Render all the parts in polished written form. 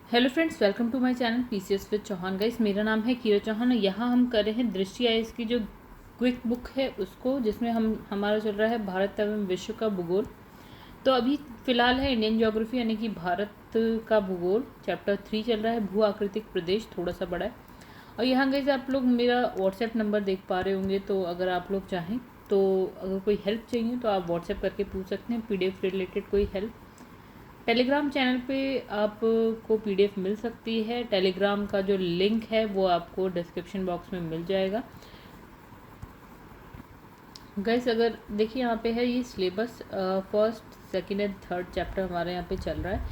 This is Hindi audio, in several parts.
Hello friends, welcome to my channel PCS with Chauhan. Guys, मेरा नाम है कीरा चौहान और यहाँ हम कर रहे हैं दृष्टि आईएएस की जो क्विक बुक है उसको, जिसमें हमारा चल रहा है भारत एवं विश्व का भूगोल। तो अभी फ़िलहाल है इंडियन ज्योग्राफी यानी कि भारत का भूगोल, चैप्टर 3 चल रहा है। भू आकृतिक प्रदेश थोड़ा सा बड़ा है। और यहाँ गाइस आप लोग मेरा व्हाट्सएप नंबर देख पा रहे होंगे, तो अगर आप लोग चाहें तो अगर कोई हेल्प चाहिए तो आप व्हाट्सएप करके पूछ सकते हैं, पीडीएफ रिलेटेड कोई हेल्प। टेलीग्राम चैनल पे आपको पीडीएफ मिल सकती है। टेलीग्राम का जो लिंक है वो आपको डिस्क्रिप्शन बॉक्स में मिल जाएगा। गाइस, अगर देखिए यहाँ पे है ये syllabus, first second and third chapter हमारे यहाँ पे चल रहा है।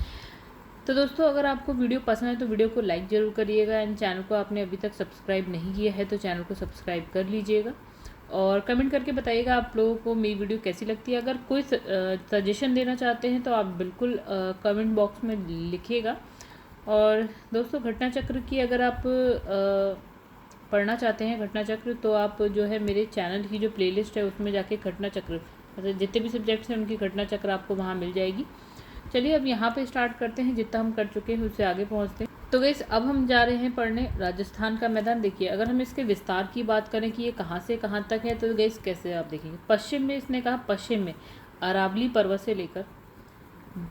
तो दोस्तों, अगर आपको वीडियो पसंद है तो वीडियो को लाइक ज़रूर करिएगा एंड चैनल को आपने अभी तक सब्सक्राइब नहीं किया है तो चैनल को सब्सक्राइब कर लीजिएगा और कमेंट करके बताइएगा आप लोगों को मेरी वीडियो कैसी लगती है। अगर कोई सजेशन देना चाहते हैं तो आप बिल्कुल कमेंट बॉक्स में लिखिएगा। और दोस्तों, घटना चक्र की अगर आप पढ़ना चाहते हैं घटना चक्र, तो आप जो है मेरे चैनल की जो प्लेलिस्ट है उसमें जाके घटना चक्र, मतलब जितने भी सब्जेक्ट्स हैं उनकी घटना चक्र आपको वहाँ मिल जाएगी। चलिए अब यहाँ पे स्टार्ट करते हैं, जितना हम कर चुके हैं उससे आगे पहुँचते हैं। तो गाइस, अब हम जा रहे हैं पढ़ने राजस्थान का मैदान। देखिए, अगर हम इसके विस्तार की बात करें कि ये कहाँ से कहाँ तक है, तो गाइस कैसे आप देखेंगे, पश्चिम में इसने कहा, पश्चिम में अरावली पर्वत से लेकर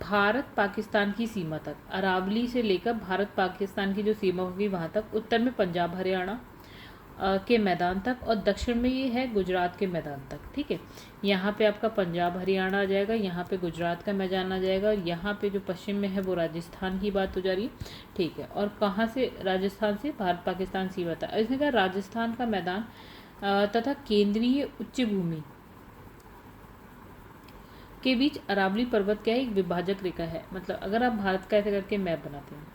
भारत पाकिस्तान की सीमा तक, अरावली से लेकर भारत पाकिस्तान की जो सीमा होगी वहाँ तक, उत्तर में पंजाब हरियाणा के मैदान तक, और दक्षिण में ये है गुजरात के मैदान तक। ठीक है, यहाँ पे आपका पंजाब हरियाणा आ जाएगा, यहाँ पे गुजरात का मैदान आ जाएगा, और यहाँ पे जो पश्चिम में है वो राजस्थान की बात हो जा रही है। ठीक है, और कहाँ से, राजस्थान से भारत पाकिस्तान सीमा तक। इसने कहा राजस्थान का मैदान तथा केंद्रीय उच्च भूमि के बीच अरावली पर्वत क्या है, एक विभाजक रेखा है। मतलब अगर आप भारत का ऐसे करके मैप बनाते हैं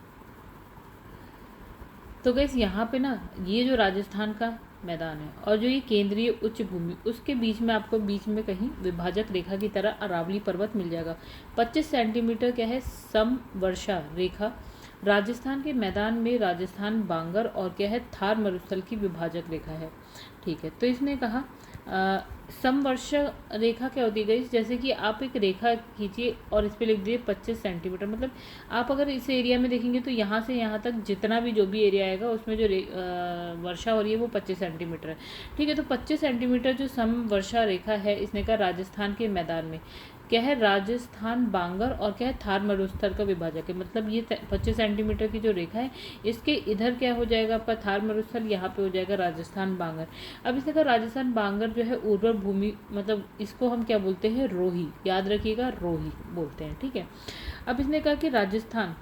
तो गैस यहाँ पे ना ये जो राजस्थान का मैदान है और जो ये केंद्रीय उच्च भूमि, उसके बीच में आपको बीच में कहीं विभाजक रेखा की तरह अरावली पर्वत मिल जाएगा। 25 सेंटीमीटर क्या है, समवर्षा रेखा राजस्थान के मैदान में राजस्थान बांगर और क्या है, थार मरुस्थल की विभाजक रेखा है। ठीक है, तो इसने कहा समवर्षा रेखा क्या होती है, जैसे कि आप एक रेखा खींचिए और इस पर लिख दीजिए 25 सेंटीमीटर। मतलब आप अगर इस एरिया में देखेंगे तो यहाँ से यहाँ तक जितना भी जो भी एरिया आएगा उसमें जो वर्षा हो रही है वो 25 सेंटीमीटर है। ठीक है, तो 25 सेंटीमीटर जो समवर्षा रेखा है, इसने कहा राजस्थान के मैदान में क्या है, राजस्थान बांगर और क्या है, थार मरुस्थल का विभाजक है। मतलब ये 25 सेंटीमीटर की जो रेखा है, इसके इधर क्या हो जाएगा आपका थार मरुस्थल, यहाँ पे हो जाएगा राजस्थान बांगर। अब इसने कहा राजस्थान बांगर जो है उर्वर भूमि, मतलब इसको हम क्या बोलते हैं, रोही, याद रखिएगा रोही बोलते हैं। ठीक है, अब इसने कहा कि राजस्थान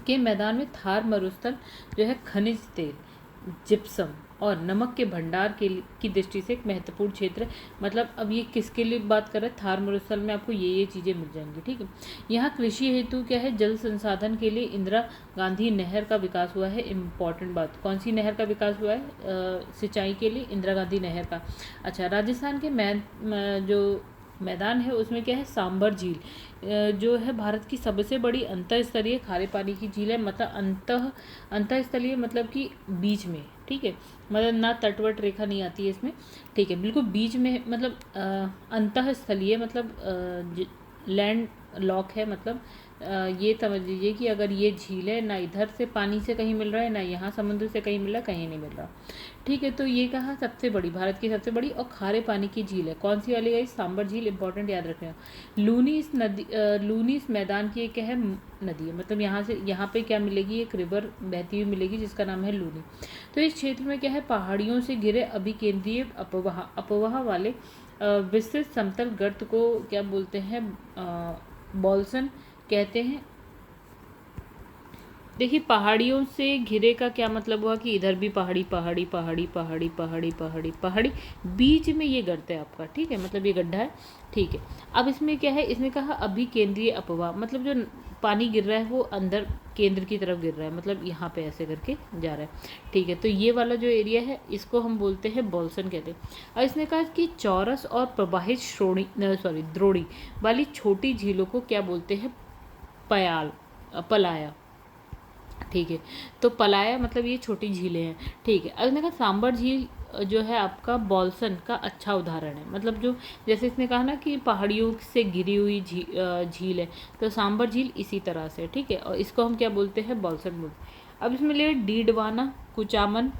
के मैदान में थार मरुस्थल जो है खनिज तेल, जिप्सम और नमक के भंडार की दृष्टि से एक महत्वपूर्ण क्षेत्र है। मतलब अब ये किसके लिए बात कर रहे हैं, थार मरुस्थल में आपको ये चीज़ें मिल जाएंगी। ठीक है, यहाँ कृषि हेतु क्या है, जल संसाधन के लिए इंदिरा गांधी नहर का विकास हुआ है। इम्पॉर्टेंट बात, कौन सी नहर का विकास हुआ है, सिंचाई के लिए इंदिरा गांधी नहर का। अच्छा, राजस्थान के जो मैदान है उसमें क्या है, सांबर झील जो है भारत की सबसे बड़ी अंतःस्थलीय खारे पानी की झील है। मतलब अंतःस्थलीय मतलब कि बीच में। ठीक है, मतलब ना तटवर्त रेखा नहीं आती है इसमें। ठीक है, बिल्कुल बीच में, मतलब अंतःस्थलीय मतलब लैंड लॉक है। मतलब ये समझ लीजिए कि अगर ये झील है, ना इधर से पानी से कहीं मिल रहा है, ना यहाँ समुद्र से कहीं मिल रहा है, कहीं नहीं मिल रहा। ठीक है, तो ये कहा सबसे बड़ी, भारत की सबसे बड़ी और खारे पानी की झील है। कौन सी वाली है, सांबर झील। इंपॉर्टेंट, याद रखना। लूनी इस नदी, लूनी इस मैदान की एक क्या है, नदी है। मतलब यहाँ से यहाँ पे क्या मिलेगी, एक रिवर बहती हुई मिलेगी जिसका नाम है लूनी। तो इस क्षेत्र में क्या है, पहाड़ियों से घिरे अभिकेंद्रीय अपवाह वाले विस्तृत समतल गर्त को क्या बोलते हैं, बॉल्सन कहते हैं। देखिए, पहाड़ियों से घिरे का क्या मतलब हुआ कि इधर भी पहाड़ी पहाड़ी पहाड़ी पहाड़ी पहाड़ी पहाड़ी पहाड़ी, बीच में ये गर्त है आपका। ठीक है, मतलब ये गड्ढा है। ठीक है, अब इसमें क्या है, इसने कहा अभी केंद्रीय अपवाह, मतलब जो पानी गिर रहा है वो अंदर केंद्र की तरफ गिर रहा है, मतलब यहाँ पे ऐसे करके जा रहा है। ठीक है, तो ये वाला जो एरिया है इसको हम बोलते हैं बॉल्सन कहते हैं। और इसने कहा कि चौरस और प्रवाहित द्रोणी वाली छोटी झीलों को क्या बोलते हैं, पलाया। ठीक है, तो पलाया मतलब ये छोटी झीलें हैं। ठीक है, अब मैंने कहा सांबर झील जो है आपका बॉल्सन का अच्छा उदाहरण है। मतलब जो जैसे इसने कहा ना कि पहाड़ियों से घिरी हुई झील है, तो सांबर झील इसी तरह से, ठीक है, और इसको हम क्या बोलते हैं, बॉल्सन बोलते हैं। अब इसमें ले डीडवाना, कुचामन,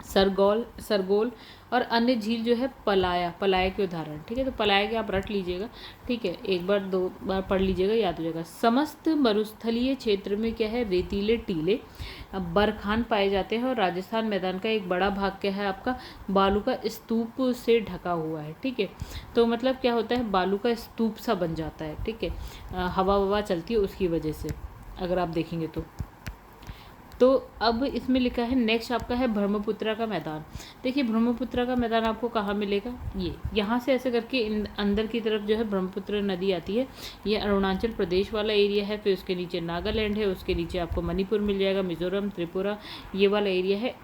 सरगोल और अन्य झील जो है पलाया के उदाहरण, ठीक है। तो पलाया के आप रट लीजिएगा, ठीक है, एक बार दो बार पढ़ लीजिएगा, याद हो जाएगा। समस्त मरुस्थलीय क्षेत्र में क्या है, रेतीले टीले बरखान पाए जाते हैं और राजस्थान मैदान का एक बड़ा भाग क्या है आपका, बालू का स्तूप से ढका हुआ है, ठीक है। तो मतलब क्या होता है, बालू का स्तूप सा बन जाता है, ठीक है, हवा ववा चलती है उसकी वजह से, अगर आप देखेंगे तो अब इसमें लिखा है नेक्स्ट आपका है ब्रह्मपुत्रा का मैदान। देखिए ब्रह्मपुत्रा का मैदान आपको कहाँ मिलेगा, ये यहाँ से ऐसे करके अंदर की तरफ जो है ब्रह्मपुत्र नदी आती है, ये अरुणाचल प्रदेश वाला एरिया है, फिर उसके नीचे नागालैंड है, उसके नीचे आपको मणिपुर मिल जाएगा, मिजोरम, त्रिपुरा, ये वाला एरिया है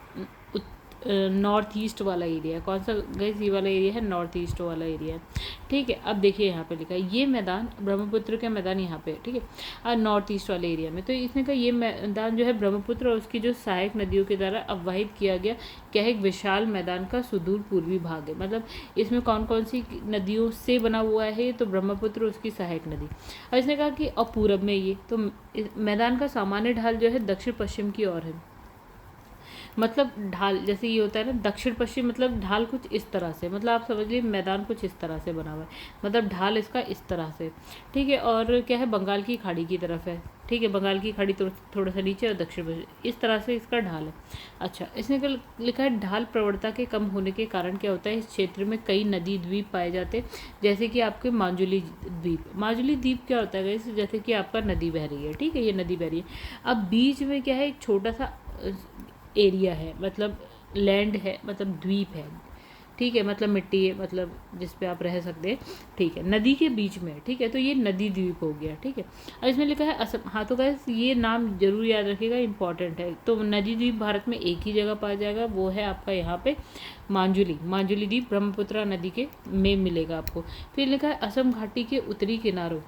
नॉर्थ ईस्ट वाला एरिया। कौन सा गाइस, ये वाला एरिया है नॉर्थ ईस्ट वाला एरिया है, ठीक है। अब देखिए यहाँ पे लिखा है ये मैदान, ब्रह्मपुत्र का मैदान यहाँ पे, ठीक है, नॉर्थ ईस्ट वाले एरिया में। तो इसने कहा ये मैदान जो है ब्रह्मपुत्र और उसकी जो सहायक नदियों के द्वारा अववाहित किया गया क्या है, एक विशाल मैदान का सुदूर पूर्वी भाग है। मतलब इसमें कौन कौन सी नदियों से बना हुआ है, तो ब्रह्मपुत्र उसकी सहायक नदी। और इसने कहा कि और पूरब में ये, तो मैदान का सामान्य ढाल जो है दक्षिण पश्चिम की ओर है। मतलब ढाल जैसे ये होता है ना दक्षिण पश्चिम, मतलब ढाल कुछ इस तरह से, मतलब आप समझ लीजिए मैदान कुछ इस तरह से बना हुआ है, मतलब ढाल इसका इस तरह से, ठीक है। और क्या है, बंगाल की खाड़ी की तरफ है, ठीक है, बंगाल की खाड़ी तो थोड़ा सा नीचे और दक्षिण पश्चिम इस तरह से इसका ढाल है। अच्छा, इसने लिखा है ढाल प्रवणता के कम होने के कारण क्या होता है, इस क्षेत्र में कई नदी द्वीप पाए जाते हैं, जैसे कि आपके माजुली द्वीप। माजुली द्वीप क्या होता है, जैसे कि आपका नदी बह रही है, ठीक है, ये नदी बह रही है। अब बीच में क्या है, एक छोटा सा एरिया है, मतलब लैंड है, मतलब द्वीप है, ठीक है, मतलब मिट्टी है, मतलब जिस पे आप रह सकते हैं, ठीक है, नदी के बीच में, ठीक है, तो ये नदी द्वीप हो गया, ठीक है। और इसमें लिखा है असम। हाँ तो गाइस ये नाम जरूर याद रखिएगा, इंपॉर्टेंट है। तो नदी द्वीप भारत में एक ही जगह पाया जाएगा, वो है आपका यहाँ पे माजुली द्वीप, ब्रह्मपुत्रा नदी के में मिलेगा आपको। फिर लिखा है असम घाटी के उत्तरी किनारों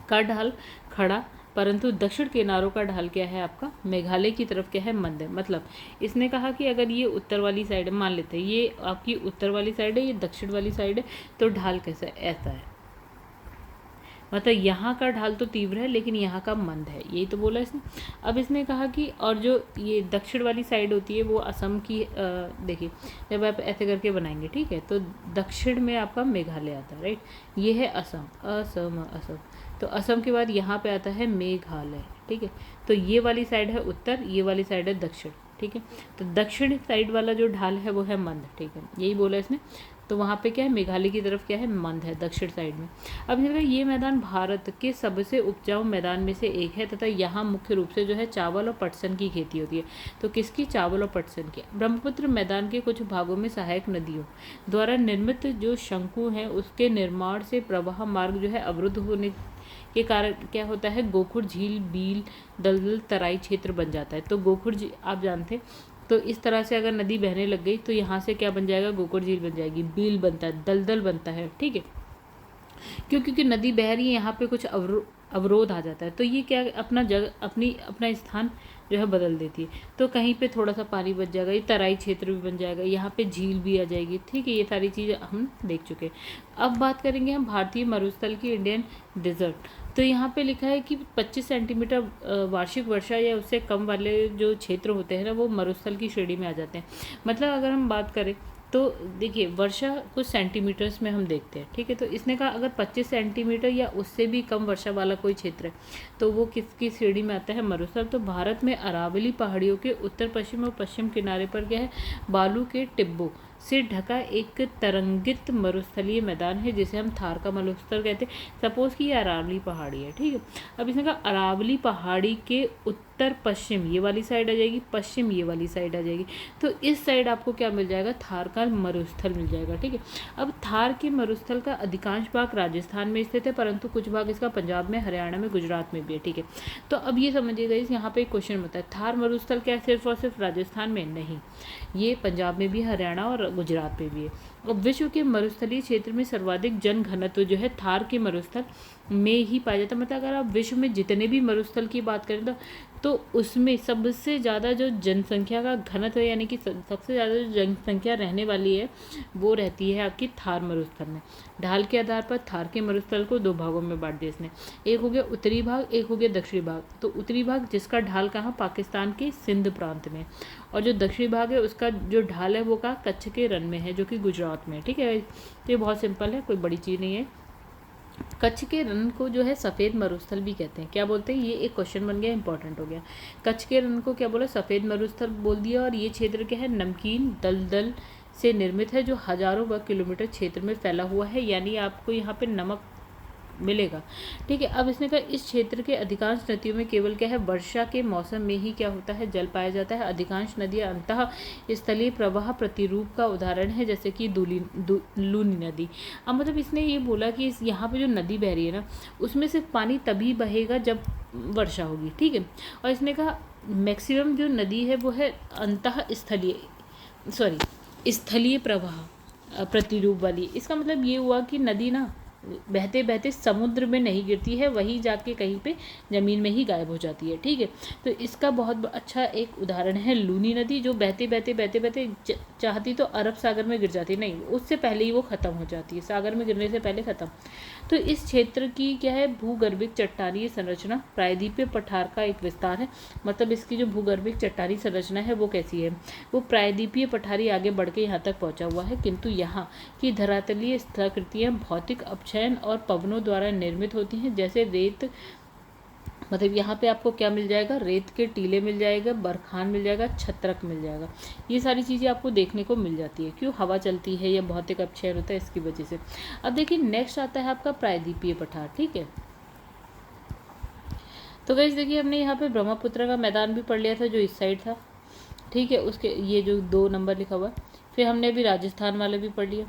का ढाल खड़ा, परंतु दक्षिण किनारों का ढाल क्या है आपका, मेघालय की तरफ क्या है, मंद है। मतलब इसने कहा कि अगर ये उत्तर वाली साइड है, मान लेते हैं ये आपकी उत्तर वाली साइड है, ये दक्षिण वाली साइड है, तो ढाल कैसा है, ऐसा है। मतलब यहाँ का ढाल तो तीव्र है लेकिन यहाँ का मंद है, यही तो बोला इसने। अब इसने कहा कि और जो ये दक्षिण वाली साइड होती है वो असम की, देखिए जब आप ऐसे करके बनाएंगे, ठीक है, तो दक्षिण में आपका मेघालय आता है, राइट, ये है असम, असम। तो असम के बाद यहाँ पे आता है मेघालय, ठीक है। तो ये वाली साइड है उत्तर, ये वाली साइड है दक्षिण, ठीक है। तो दक्षिण साइड वाला जो ढाल है वो है मंद, ठीक है, यही बोला इसने। तो वहाँ पे क्या है, मेघालय की तरफ क्या है, मंद है, दक्षिण साइड में। अब ये मैदान भारत के सबसे उपजाऊ मैदान में से एक है तथा यहाँ मुख्य रूप से जो है चावल और पटसन की खेती होती है। तो किसकी, चावल और पटसन की। ब्रह्मपुत्र मैदान के कुछ भागों में सहायक नदियों द्वारा निर्मित जो शंकु हैं उसके निर्माण से प्रवाह मार्ग जो है अवरुद्ध होने के कारण क्या होता है, गोखुर झील, बील, दलदल, तराई क्षेत्र बन जाता है। तो गोखुर झील आप जानते हैं, तो इस तरह से अगर नदी बहने लग गई तो यहाँ से क्या बन जाएगा, गोखुर झील बन जाएगी, बील बनता है, दलदल बनता है, ठीक है। क्योंकि नदी बह रही है, यहाँ पे कुछ अवरोध आ जाता है, तो ये क्या अपना अपना स्थान जो है बदल देती है। तो कहीं पे थोड़ा सा पानी बच जाएगा, ये तराई क्षेत्र भी बन जाएगा, यहाँ पे झील भी आ जाएगी, ठीक है। ये सारी चीज़ें हम देख चुके हैं। अब बात करेंगे हम भारतीय मरुस्थल की, इंडियन डिजर्ट। तो यहाँ पे लिखा है कि 25 सेंटीमीटर वार्षिक वर्षा या उससे कम वाले जो क्षेत्र होते हैं ना, वो मरुस्थल की श्रेणी में आ जाते हैं। मतलब अगर हम बात करें तो देखिए वर्षा कुछ सेंटीमीटर्स में हम देखते हैं, ठीक है। तो इसने कहा अगर 25 सेंटीमीटर या उससे भी कम वर्षा वाला कोई क्षेत्र है तो वो किसकी श्रेणी में आता है, मरुस्थल। तो भारत में अरावली पहाड़ियों के उत्तर पश्चिम और पश्चिम किनारे पर क्या है, बालू के टिब्बों से ढका एक तरंगित मरुस्थलीय मैदान है जिसे हम थार का मरुस्थल कहते हैं। सपोज कि ये अरावली पहाड़ी है, ठीक है। अब इसने कहा अरावली पहाड़ी के उत्तर पश्चिम ये वाली साइड आ जाएगी, पश्चिम ये वाली साइड आ जाएगी, तो इस साइड आपको क्या मिल जाएगा, थार का मरुस्थल मिल जाएगा, ठीक है। अब थार के मरुस्थल का अधिकांश भाग राजस्थान में स्थित है, परंतु कुछ भाग इसका पंजाब में, हरियाणा में, गुजरात में भी है, ठीक है। तो अब ये समझिएगा, इस यहाँ पे एक क्वेश्चन होता है, थार मरुस्थल क्या सिर्फ और सिर्फ राजस्थान में नहीं, ये पंजाब में भी, हरियाणा और गुजरात में भी है। और विश्व के मरुस्थलीय क्षेत्र में सर्वाधिक जन घनत्व जो है थार के मरुस्थल में ही पाया जाता है। मतलब अगर आप विश्व में जितने भी मरुस्थल की बात करें तो उसमें सबसे ज़्यादा जो जनसंख्या का घनत्व है, यानी कि सबसे ज़्यादा जो जनसंख्या रहने वाली है वो रहती है आपकी थार मरुस्थल में। ढाल के आधार पर थार के मरुस्थल को दो भागों में बांट दिया इसने, एक हो गया उत्तरी भाग, एक हो गया दक्षिणी भाग। तो उत्तरी भाग जिसका ढाल कहाँ, पाकिस्तान के सिंध प्रांत में, और जो दक्षिणी भाग है उसका जो ढाल है वो कहाँ, कच्छ के रण में है, जो कि गुजरात में है। ठीक है, तो ये बहुत सिंपल है, कोई बड़ी चीज़ नहीं है। कच्छ के रण को जो है सफ़ेद मरुस्थल भी कहते हैं। क्या बोलते हैं, ये एक क्वेश्चन बन गया, इंपॉर्टेंट हो गया। कच्छ के रण को क्या बोला, सफ़ेद मरुस्थल बोल दिया। और ये क्षेत्र क्या है, नमकीन दलदल से निर्मित है, जो हजारों वर्ग किलोमीटर क्षेत्र में फैला हुआ है, यानी आपको यहाँ पे नमक मिलेगा। ठीक है, अब इसने कहा इस क्षेत्र के अधिकांश नदियों में केवल क्या है, वर्षा के मौसम में ही क्या होता है, जल पाया जाता है। अधिकांश नदियाँ अंतः स्थलीय प्रवाह प्रतिरूप का उदाहरण है, जैसे कि लूनी नदी। अब मतलब इसने ये बोला कि यहाँ पे जो नदी बह रही है ना, उसमें सिर्फ पानी तभी बहेगा जब वर्षा होगी। ठीक है, और इसने कहा मैक्सिमम जो नदी है वो है अंतः स्थलीय प्रवाह प्रतिरूप वाली। इसका मतलब ये हुआ कि नदी ना बहते बहते समुद्र में नहीं गिरती है, वही जाके कहीं पे ज़मीन में ही गायब हो जाती है। ठीक है, तो इसका बहुत अच्छा एक उदाहरण है लूनी नदी, जो बहते बहते चाहती तो अरब सागर में गिर जाती, नहीं, उससे पहले ही वो ख़त्म हो जाती है, सागर में गिरने से पहले ख़त्म। तो इस क्षेत्र की क्या है, भूगर्भिक चट्टानीय संरचना प्रायद्वीपीय पठार का एक विस्तार है। मतलब इसकी जो भूगर्भिक चट्टानी संरचना है वो कैसी है, वो प्रायद्वीपीय पठारी आगे बढ़ के यहाँ तक पहुँचा हुआ है, किंतु यहाँ की धरातलीय स्थलाकृतियाँ भौतिक अपक्षयन और पवनों द्वारा निर्मित होती हैं, जैसे रेत। मतलब यहाँ पे आपको क्या मिल जाएगा, रेत के टीले मिल जाएगा, बरखान मिल जाएगा, छत्रक मिल जाएगा, ये सारी चीज़ें आपको देखने को मिल जाती है। क्यों, हवा चलती है या भौतिक अपक्षय होता है, इसकी वजह से। अब देखिए नेक्स्ट आता है आपका प्रायद्वीपीय पठार। ठीक है, तो गाइस देखिए हमने यहाँ पे ब्रह्मपुत्र का मैदान भी पढ़ लिया था, जो इस साइड था। ठीक है, उसके ये जो 2 नंबर लिखा हुआ है, फिर हमने अभी राजस्थान वाले भी पढ़ लिया।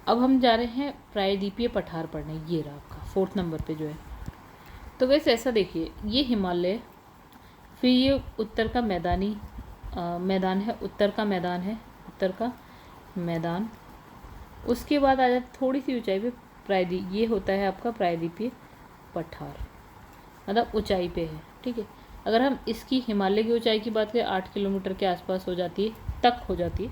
अब हम जा रहे हैं प्रायद्वीपीय पठार पढ़ने, ये रहा आपका 4th नंबर पे जो है। तो वैसे ऐसा देखिए, ये हिमालय, फिर ये उत्तर का मैदान है, उत्तर का मैदान, उसके बाद आ जाता थोड़ी सी ऊंचाई पे ये होता है आपका प्रायद्वीपीय पठार, मतलब ऊंचाई पे है। ठीक है, अगर हम इसकी हिमालय की ऊंचाई की बात करें 8 किलोमीटर के आसपास हो जाती है।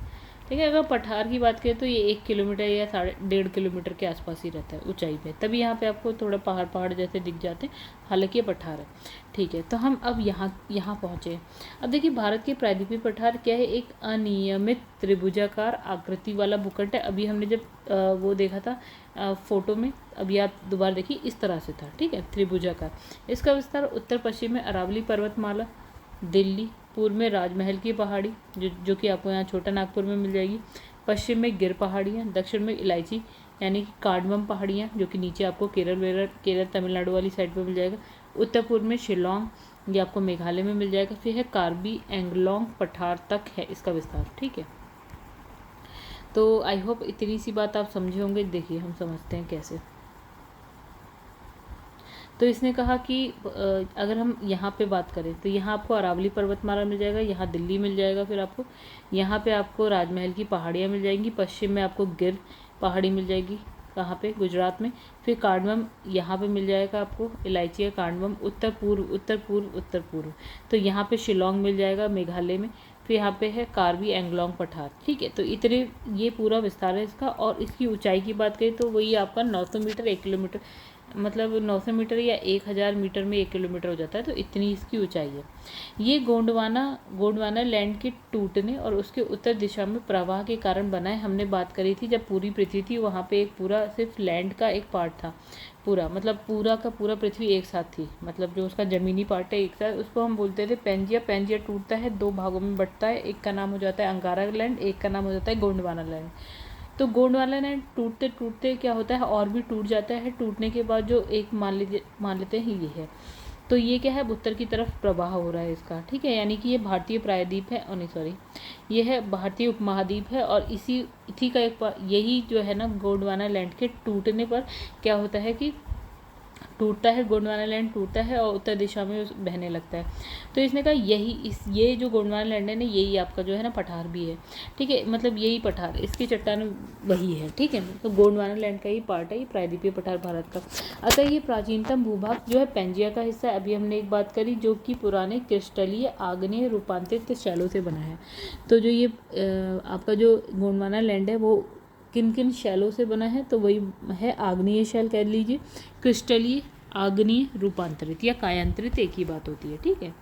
ठीक है, अगर पठार की बात करें तो ये 1 किलोमीटर या 1.5 किलोमीटर के आसपास ही रहता है ऊंचाई पे, तभी यहाँ पे आपको थोड़ा पहाड़ जैसे दिख जाते हैं, हालांकि ये पठार है। ठीक है, तो हम अब यहाँ पहुँचे। अब देखिए भारत के प्रायद्वीपीय पठार क्या है, एक अनियमित त्रिभुजाकार आकृति वाला भूखंड है। अभी हमने जब वो देखा था फोटो में, अभी आप दोबारा देखिए, इस तरह से था। ठीक है, त्रिभुजाकार। इसका विस्तार उत्तर पश्चिम में अरावली पर्वतमाला, दिल्ली, पूर्व में राजमहल की पहाड़ी जो कि आपको यहाँ छोटा नागपुर में मिल जाएगी, पश्चिम में गिर पहाड़ियाँ, दक्षिण में इलायची यानी कि कार्डमम पहाड़ियाँ, जो कि नीचे आपको केरल तमिलनाडु वाली साइड पे मिल जाएगा, उत्तर पूर्व में शिलोंग, ये आपको मेघालय में मिल जाएगा, फिर है कार्बी एंगलोंग पठार तक है इसका विस्तार। ठीक है, तो आई होप इतनी सी बात आप समझे होंगे। देखिए हम समझते हैं कैसे। तो इसने कहा कि अगर हम यहाँ पे बात करें तो यहाँ आपको अरावली पर्वतमाला मिल जाएगा, यहाँ दिल्ली मिल जाएगा, फिर आपको यहाँ पे आपको राजमहल की पहाड़ियाँ मिल जाएंगी, पश्चिम में आपको गिर पहाड़ी मिल जाएगी, कहाँ पे, गुजरात में, फिर कार्डमम यहाँ पे मिल जाएगा आपको, इलायची या कार्डमम, उत्तर पूर्व तो यहाँ पे शिलोंग मिल जाएगा मेघालय में, फिर यहाँ पे है कार्बी एंगलोंग पठार। ठीक है, तो इतने ये पूरा विस्तार है इसका। और इसकी ऊंचाई की बात करें तो वही आपका 900 मीटर 1 किलोमीटर, मतलब 900 मीटर या 1000 मीटर में 1 किलोमीटर हो जाता है, तो इतनी इसकी ऊंचाई है। ये गोंडवाना लैंड के टूटने और उसके उत्तर दिशा में प्रवाह के कारण बना है। हमने बात करी थी जब पूरी पृथ्वी थी, वहाँ पे एक पूरा सिर्फ लैंड का एक पार्ट था, पूरा मतलब पूरा का पूरा पृथ्वी एक साथ थी, मतलब जो उसका ज़मीनी पार्ट है एक साथ, उसको हम बोलते थे पेंजिया टूटता है 2 भागों में बंटता है, एक का नाम हो जाता है अंगारा लैंड, एक का नाम हो जाता है गोंडवाना लैंड। तो गोंडवाना लैंड टूटते टूटते क्या होता है, और भी टूट जाता है, टूटने के बाद जो एक मान लेते हैं ये है, तो ये क्या है, उत्तर की तरफ प्रवाह हो रहा है इसका। ठीक है, यानी कि ये भारतीय प्रायद्वीप है, ये है भारतीय उपमहाद्वीप है, और इसी का एक यही जो है ना गोंडवाना लैंड के टूटने पर क्या होता है कि टूटता है, गोंडवाना लैंड टूटता है और उत्तर दिशा में बहने लगता है। तो इसने कहा ये जो गोंडवाना लैंड है ना, यही आपका जो है ना पठार भी है, ठीक है, मतलब यही पठार, इसकी चट्टान वही है, ठीक है। तो गोंडवाना लैंड का ही पार्ट है ये प्रायद्वीपीय पठार भारत का। अतः ये प्राचीनतम भूभाग जो है पेंजिया का हिस्सा है। अभी हमने एक बात करी जो कि पुराने क्रिस्टलीय आग्नेय रूपांतरित शैलों से बना है। तो जो ये आपका जो गोंडवाना लैंड है वो किन किन शैलों से बना है, तो वही है आग्नेय शैल कह लीजिए, क्रिस्टलीय, आग्नेय, रूपांतरित या कायांतरित, एक ही बात होती है, ठीक है।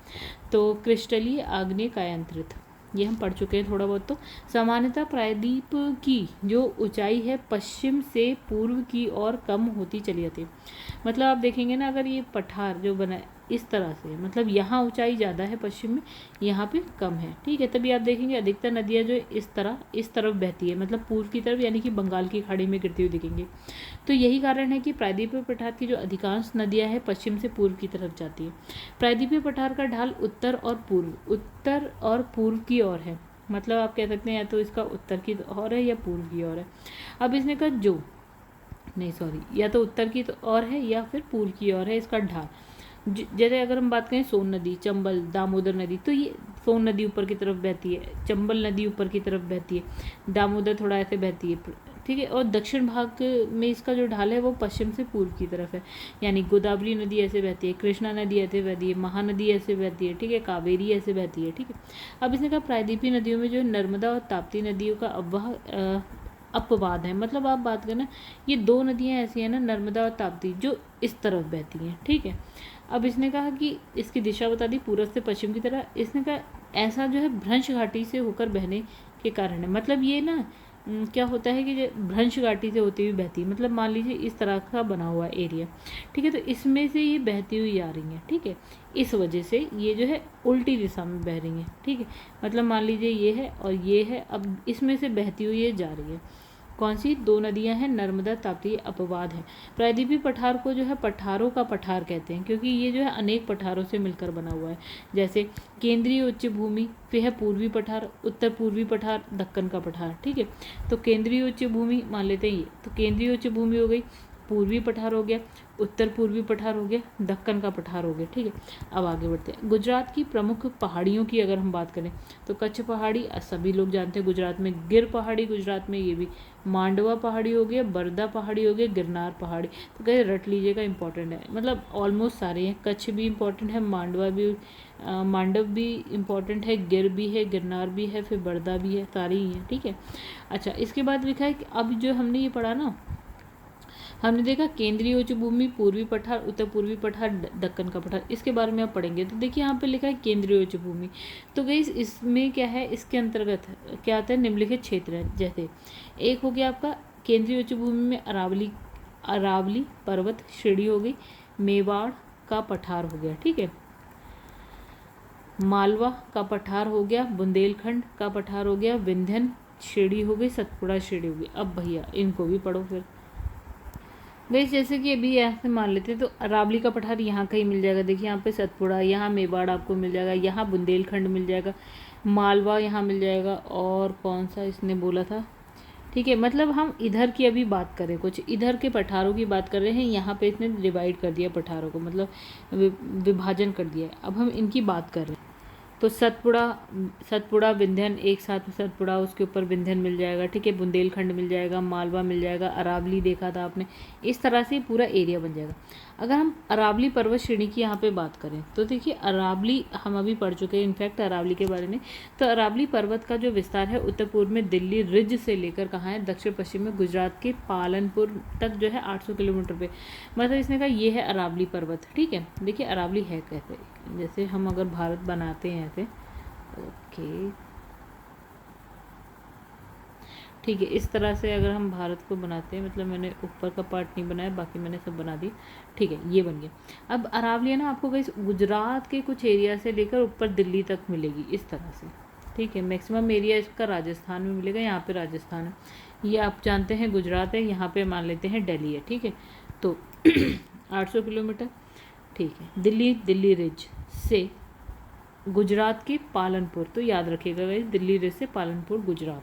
तो क्रिस्टलीय, आग्नेय, कायांतरित ये हम पढ़ चुके हैं थोड़ा बहुत। तो सामान्यतः प्रायद्वीप की जो ऊंचाई है पश्चिम से पूर्व की ओर कम होती चली जाती है। मतलब आप देखेंगे ना, अगर ये पठार जो बना है इस तरह से, मतलब यहाँ ऊंचाई ज़्यादा है पश्चिम में, यहाँ पे कम है, ठीक है। तभी आप देखेंगे अधिकतर नदियाँ जो इस तरफ बहती है, मतलब पूर्व की तरफ, यानी कि बंगाल की खाड़ी में गिरती हुई दिखेंगी। तो यही कारण है कि प्रायद्वीपीय पठार की जो अधिकांश नदियाँ हैं पश्चिम से पूर्व की तरफ जाती है। प्रायद्वीपीय पठार का ढाल उत्तर और पूर्व की ओर है, मतलब आप कह सकते हैं या तो इसका उत्तर की ओर है या पूर्व की ओर है। अब इसने कहा या तो उत्तर की ओर है या फिर पूर्व की ओर है इसका ढाल। जैसे अगर हम बात करें सोन नदी, चंबल, दामोदर नदी, तो ये सोन नदी ऊपर की तरफ बहती है, चंबल नदी ऊपर की तरफ बहती है, दामोदर थोड़ा ऐसे बहती है, ठीक है। और दक्षिण भाग में इसका जो ढाल है वो पश्चिम से पूर्व की तरफ है, यानी गोदावरी नदी ऐसे बहती है, कृष्णा नदी ऐसे बहती है, महानदी ऐसे बहती है, ठीक है, कावेरी ऐसे बहती है, ठीक है। अब इसने कहा प्रायद्वीपीय नदियों में जो नर्मदा और ताप्ती नदियों का अपवाद है। मतलब आप बात करें, ये दो नदियाँ ऐसी हैं ना, नर्मदा और ताप्ती, जो इस तरफ बहती हैं, ठीक है। अब इसने कहा कि इसकी दिशा बता दी पूर्व से पश्चिम की तरह। इसने कहा ऐसा जो है भ्रंश घाटी से होकर बहने के कारण है। मतलब ये ना क्या होता है कि भ्रंश घाटी से होती हुई बहती है, मतलब मान लीजिए इस तरह का बना हुआ एरिया, ठीक है। तो इसमें से ये बहती हुई आ रही हैं, ठीक है। इस वजह से ये जो है उल्टी दिशा में बह रही हैं, ठीक है। मतलब मान लीजिए ये है और ये है, अब इसमें से बहती हुई ये जा रही है। कौन सी दो नदियां हैं, नर्मदा, ताप्ती, अपवाद है। प्रायद्वीपीय पठार को जो है पठारों का पठार कहते हैं, क्योंकि ये जो है अनेक पठारों से मिलकर बना हुआ है। जैसे केंद्रीय उच्च भूमि, फिर है पूर्वी पठार, उत्तर पूर्वी पठार, दक्कन का पठार, ठीक है। तो केंद्रीय उच्च भूमि मान लेते हैं ये, तो केंद्रीय उच्च भूमि हो गई, पूर्वी पठार हो गया, उत्तर पूर्वी पठार हो गया, दक्कन का पठार हो गया, ठीक है। अब आगे बढ़ते हैं। गुजरात की प्रमुख पहाड़ियों की अगर हम बात करें तो कच्छ पहाड़ी सभी लोग जानते हैं गुजरात में, गिर पहाड़ी गुजरात में, ये भी मांडवा पहाड़ी हो गया, बरदा पहाड़ी हो गया, गिरनार पहाड़ी। तो कहे रट लीजिएगा, इंपॉर्टेंट है, मतलब ऑलमोस्ट सारे हैं। कच्छ भी इंपॉर्टेंट है, मांडव भी इंपॉर्टेंट है, गिर भी है, गिरनार भी है, फिर बरदा भी है, सारे ही हैं, ठीक है। अच्छा, इसके बाद लिखा है कि अब जो हमने ये पढ़ा ना, हमने देखा केंद्रीय उच्च भूमि, पूर्वी पठार, उत्तर पूर्वी पठार, दक्कन का पठार, इसके बारे में आप पढ़ेंगे। तो देखिए यहाँ पे लिखा है केंद्रीय उच्च भूमि। तो गाइस इसमें क्या है, इसके अंतर्गत क्या आता है, निम्नलिखित क्षेत्र है। जैसे एक हो गया आपका केंद्रीय उच्च भूमि में अरावली पर्वत श्रेणी हो गई, मेवाड़ का पठार हो गया, ठीक है, मालवा का पठार हो गया, बुंदेलखंड का पठार हो गया, विंध्यन श्रेणी हो गई, सतपुड़ा श्रेणी हो गई। अब भैया इनको भी पढ़ो फिर। वैसे जैसे कि अभी ऐसे मान लेते हैं, तो अरावली का पठार यहाँ कहीं मिल जाएगा, देखिए यहाँ पे सतपुड़ा, यहाँ मेवाड़ आपको मिल जाएगा, यहाँ बुंदेलखंड मिल जाएगा, मालवा यहाँ मिल जाएगा, और कौन सा इसने बोला था, ठीक है। मतलब हम इधर की अभी बात करें, कुछ इधर के पठारों की बात कर रहे हैं, यहाँ पे इसने डिवाइड कर दिया पठारों को, मतलब विभाजन कर दिया है। अब हम इनकी बात कर रहे हैं। तो सतपुड़ा विंध्यन, एक साथ सतपुड़ा, उसके ऊपर विंध्यन मिल जाएगा, ठीक है, बुंदेलखंड मिल जाएगा, मालवा मिल जाएगा, अरावली देखा था आपने, इस तरह से पूरा एरिया बन जाएगा। अगर हम अरावली पर्वत श्रेणी की यहाँ पे बात करें तो देखिए अरावली हम अभी पढ़ चुके हैं इनफैक्ट अरावली के बारे में। तो अरावली पर्वत का जो विस्तार है उत्तर पूर्व में दिल्ली रिज से लेकर कहाँ है, दक्षिण पश्चिम में गुजरात के पालनपुर तक जो है 800 किलोमीटर पे, मतलब इसने कहा ये है अरावली पर्वत, ठीक है। देखिए अरावली है कैसे, जैसे हम अगर भारत बनाते हैं ऐसे, ओके ठीक है, इस तरह से अगर हम भारत को बनाते हैं, मतलब मैंने ऊपर का पार्ट नहीं बनाया, बाकी मैंने सब बना दी, ठीक है, ये बन गया। अब अरावली है ना आपको गाइस गुजरात के कुछ एरिया से लेकर ऊपर दिल्ली तक मिलेगी, इस तरह से, ठीक है। मैक्सिमम एरिया इसका राजस्थान में मिलेगा, यहाँ पे राजस्थान है, ये आप जानते हैं गुजरात है, यहाँ पे मान लेते हैं दिल्ली है, ठीक है। तो 800 किलोमीटर, ठीक है। दिल्ली रिज से गुजरात के पालनपुर, तो याद रखिएगा गाइस, दिल्ली रिज से पालनपुर गुजरात,